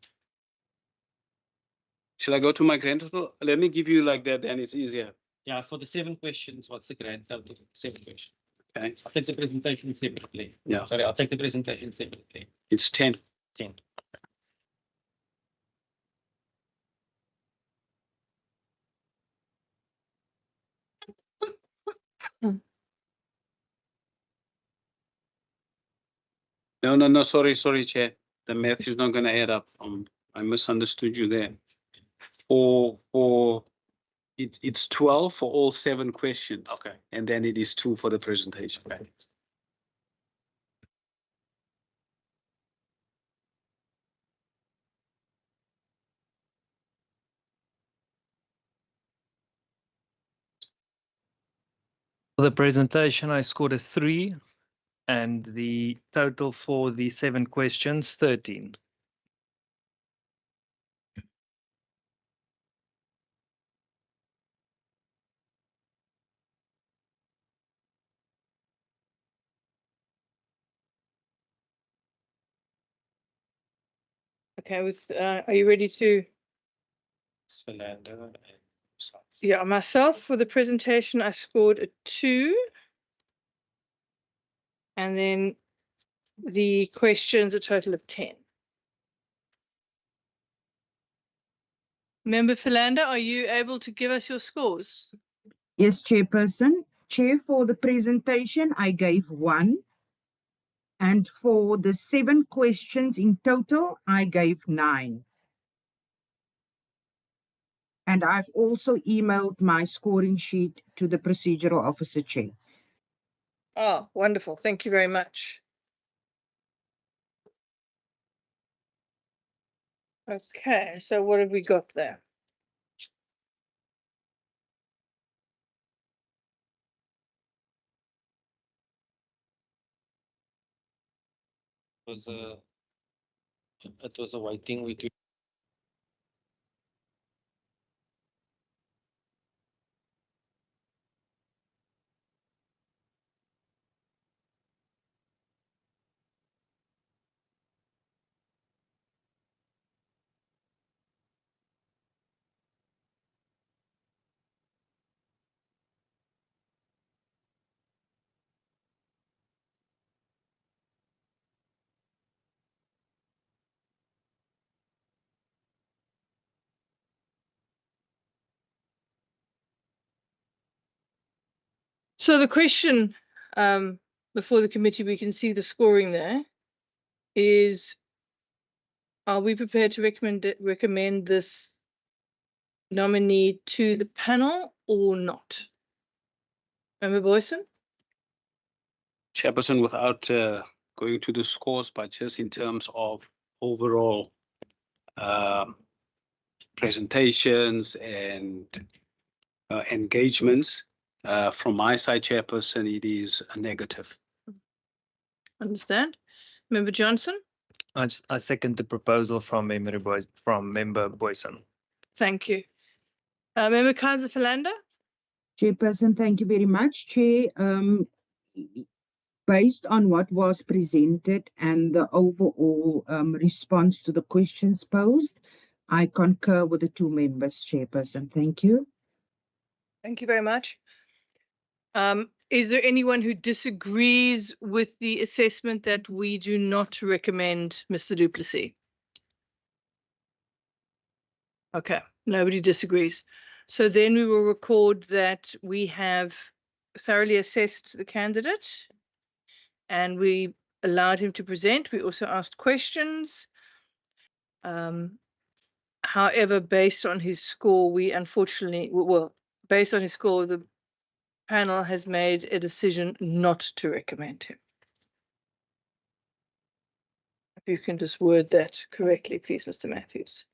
Shall I go to my grand total? Let me give you like that, then it's easier. Yeah, for the 7 questions, what's the grand total? 7 questions. Okay. I'll take the presentation separately. Yeah. Sorry, I'll take the presentation separately. It's 10. 10. No. Sorry, Chair. The math is not going to add up. I misunderstood you there. It's 12 for all 7 questions. Okay. And then it is 2 for the presentation. Okay. For the presentation, I scored a 3, and the total for the 7 questions, 13. Okay, are you ready to? Philando and Yeah, myself for the presentation, I scored a 2. And then the questions, a total of 10. Member Philando, are you able to give us your scores? Yes, Chairperson. Chair, for the presentation, I gave 1. And for the 7 questions in total, I gave 9. And I've also emailed my scoring sheet to the procedural officer, Chair. Oh, wonderful. Thank you very much. Okay, so what have we got there? it was a white thing we do. So the question before the committee, we can see the scoring there, is are we prepared to recommend this nominee to the panel or not? Member Boyson? Chairperson, without going to the scores, but just in terms of overall presentations and engagements, from my side, Chairperson, it is a negative. Understand. Member Johnson? I second the proposal from Member Boyson. Thank you. Member Kaiser Philando? Chairperson, thank you very much. Chair, based on what was presented and the overall response to the questions posed, I concur with the two members, Chairperson. Thank you. Thank you very much. Is there anyone who disagrees with the assessment that we do not recommend Mr. du Plessis? Okay, nobody disagrees. So then we will record that we have thoroughly assessed the candidate and we allowed him to present. We also asked questions. However, based on his score, we unfortunately, well, based on his score, the panel has made a decision not to recommend him. If you can just word that correctly, please, Mr. Matthews.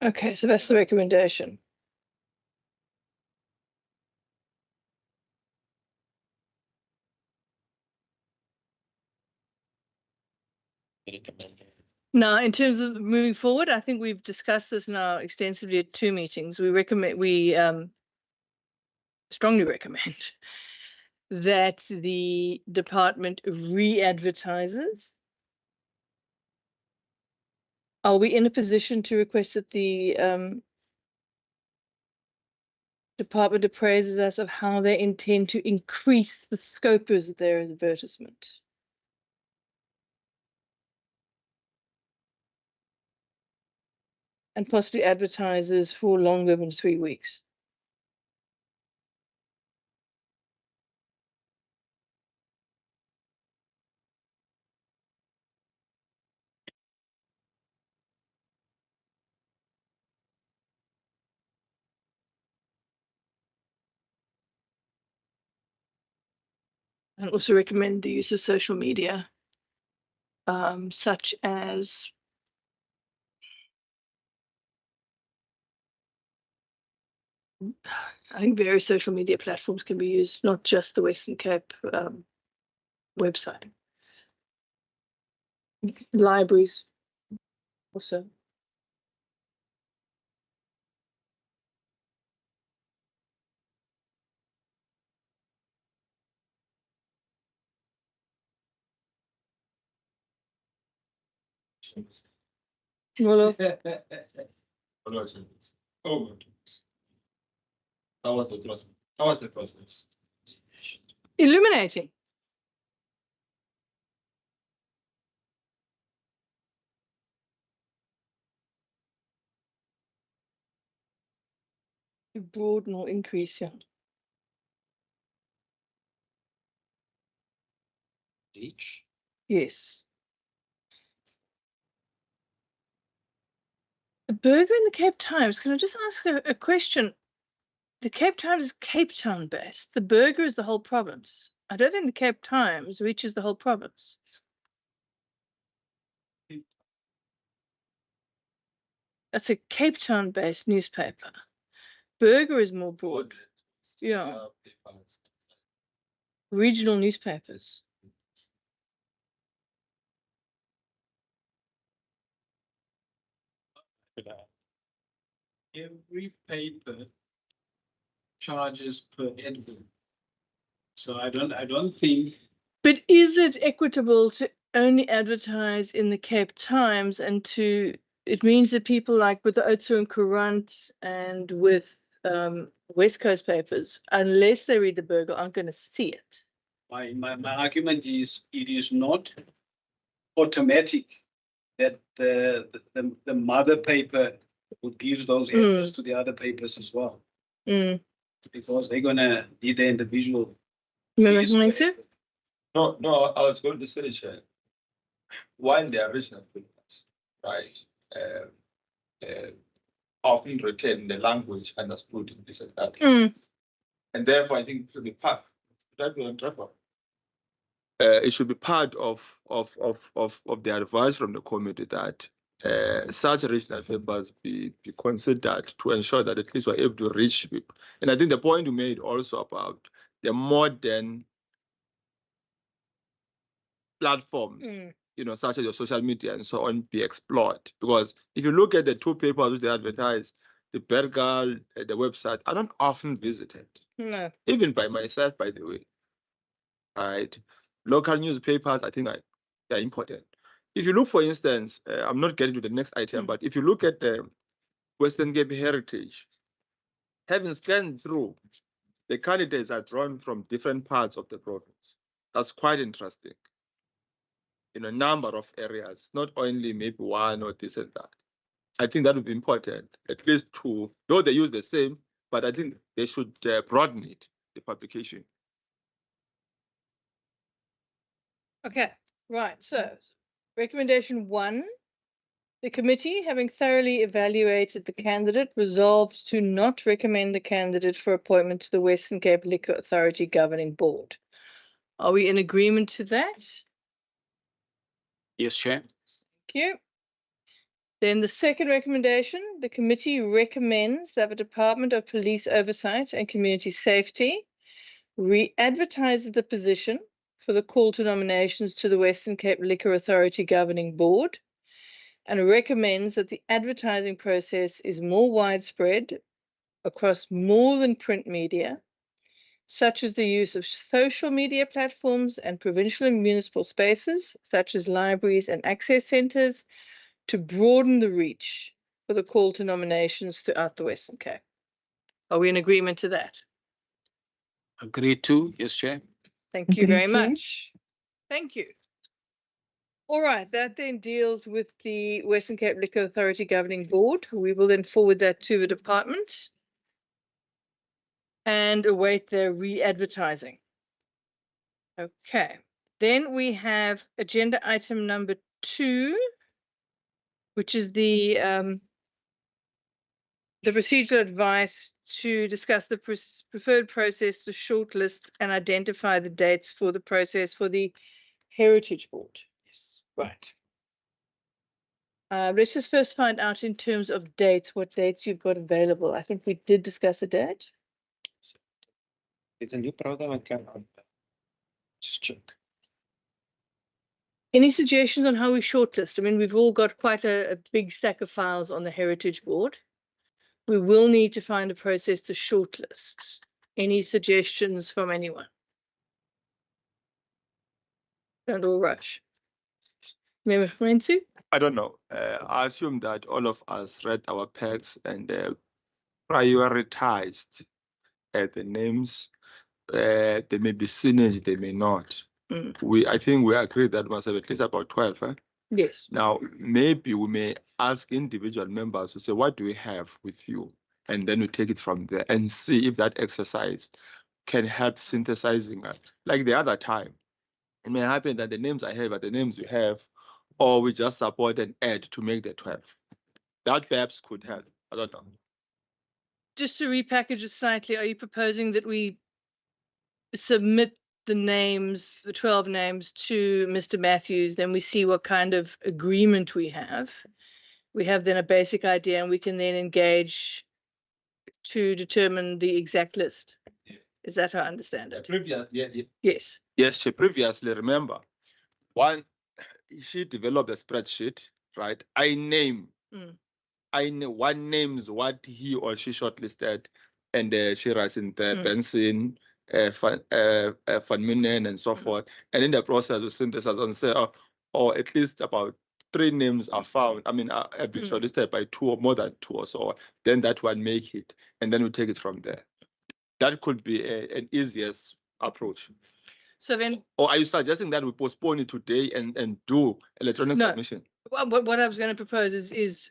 Okay, so that's the recommendation. Now, in terms of moving forward, I think we've discussed this now extensively at 2 meetings. We strongly recommend that the department re-advertises. Are we in a position to request that the department appraises us of how they intend to increase the scope of their advertisement? And possibly advertises for longer than 3 weeks. And also recommend the use of social media, such as I think various social media platforms can be used, not just the Western Cape website. Libraries also. Well, How was the process? How was the process? illuminating. To broaden or increase, yeah. Each? Yes. The burger in the Cape Times, can I just ask a question? The Cape Times is Cape Town based. The burger is the whole province. I don't think the Cape Times reaches the whole province. That's a Cape Town based newspaper. Burger is more broad. Yeah. Regional newspapers. Every paper charges per advert. So I don't think. But is it equitable to only advertise in the Cape Times and it means that people like with the Otso and Courant and with West Coast papers, unless they read the burger, aren't going to see it. My argument is it is not automatic that the mother paper would give those areas to the other papers as well, because they're gonna need the individual. You fees for recognize it? it. No, I was going to say, Chair, while the original papers, right, often retain the language understood in this and that. And therefore, I think it should be part. It should be part of the advice from the committee that such regional papers be considered to ensure that at least we're able to reach people. And I think the point you made also about the modern platforms, such as your social media and so on, be explored. Because if you look at the two papers which they advertise, the Bergal, the website, are not often visited. No. Even by myself, by the way. Right? Local newspapers, I think they're important. If you look, for instance, I'm not getting to the next item, but if you look at the Western Cape Heritage, having scanned through, the candidates are drawn from different parts of the province. That's quite interesting. In a number of areas, not only maybe one or this and that. I think that would be important, at least two, though they use the same, but I think they should broaden it, the publication. Okay, right. So, recommendation 1, the committee, having thoroughly evaluated the candidate, resolves to not recommend the candidate for appointment to the Western Cape Liquor Authority Governing Board. Are we in agreement to that? Yes, Chair. Thank you. Then the second recommendation, the committee recommends that the Department of Police Oversight and Community Safety re-advertises the position for the call to nominations to the Western Cape Liquor Authority Governing Board and recommends that the advertising process is more widespread across more than print media, such as the use of social media platforms and provincial and municipal spaces, such as libraries and access centres, to broaden the reach for the call to nominations throughout the Western Cape. Are we in agreement to that? Agreed to. Yes, Chair. Thank you very Agreed, Chair. much. Thank you. All right, that then deals with the Western Cape Liquor Authority Governing Board. We will then forward that to the department and await their re-advertising. Okay, then we have agenda item number 2, which is the procedural advice to discuss the preferred process to shortlist and identify the dates for the process for the Heritage Board. Yes. Right. Let's just first find out in terms of dates, what dates you've got available. I think we did discuss a date. It's a new program. I can just check. Any suggestions on how we shortlist? I mean, we've all got quite a big stack of files on the Heritage Board. We will need to find a process to shortlist. Any suggestions from anyone? Don't all rush. Member Francis? I don't know. I assume that all of us read our packs and prioritized the names. They may be synergy, they may not. I think we agreed that must have at least about 12. Yes. Now, maybe we may ask individual members to say, what do we have with you? And then we take it from there and see if that exercise can help synthesizing it. Like the other time, it may happen that the names I have are the names you have, or we just support and add to make the 12. That perhaps could help. I don't know. Just to repackage it slightly, are you proposing that we submit the names, the 12 names, to Mr. Matthews, then we see what kind of agreement we have? We have then a basic idea and we can then engage to determine the exact list. Is that how I understand it? Yes. Yes, she previously, remember, she developed a spreadsheet, right? I know one names what he or she shortlisted, and she writes in the Benson, Van Minen, and so forth. And in the process of synthesis, and say, or at least about 3 names are found. I mean, have been shortlisted by 2 or more than 2 or so. Then that one make it, and then we take it from there. That could be an easiest approach. So then, or are you suggesting that we postpone it today and do electronic submission? What I was going to propose is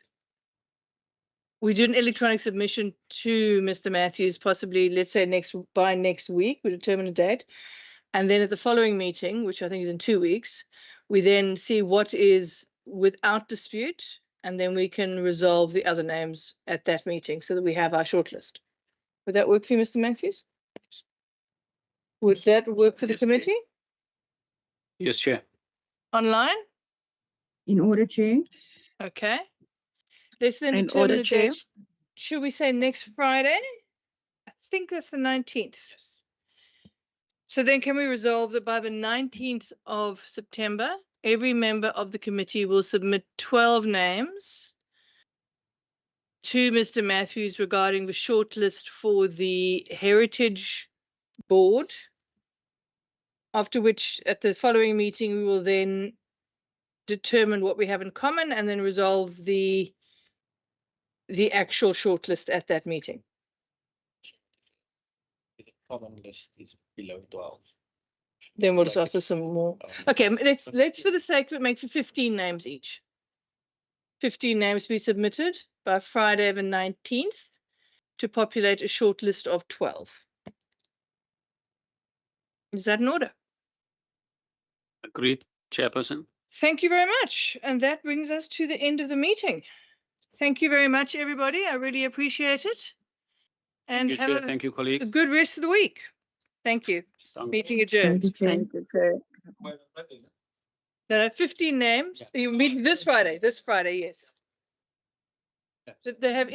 we do an electronic submission to Mr. Matthews, possibly, let's say by next week, we determine a date. And then at the following meeting, which I think is in 2 weeks, we then see what is without dispute, and then we can resolve the other names at that meeting so that we have our shortlist. Would that work for you, Mr. Matthews? Would that work for the Yes, Chair. committee? Yes, Chair. Online? In order, Chair. Okay. Let's then In determine order, a Chair. date. Should we say next Friday? I think that's the 19th. So then can we resolve that by the 19th of September, every member of the committee will submit 12 names to Mr. Matthews regarding the shortlist for the Heritage Board, after which at the following meeting, we will then determine what we have in common and then resolve the actual shortlist at that meeting. The common list is below 12. Then we'll just Like offer it's, some more. um, Okay, let's for the sake of it make for 15 names each. 15 names be submitted by Friday the 19th to populate a short list of 12. Is that in order? Agreed, Chairperson. Thank you very much. And that brings us to the end of the meeting. Thank you very much, everybody. I really appreciate it. And Thank you, have Chair. Thank you, a colleague. good rest of the week. Thank you. Thank Meeting Thank adjourned. you, Chair. Thank you, Chair. There are 15 names. You meet this Friday, yes. Yeah. They have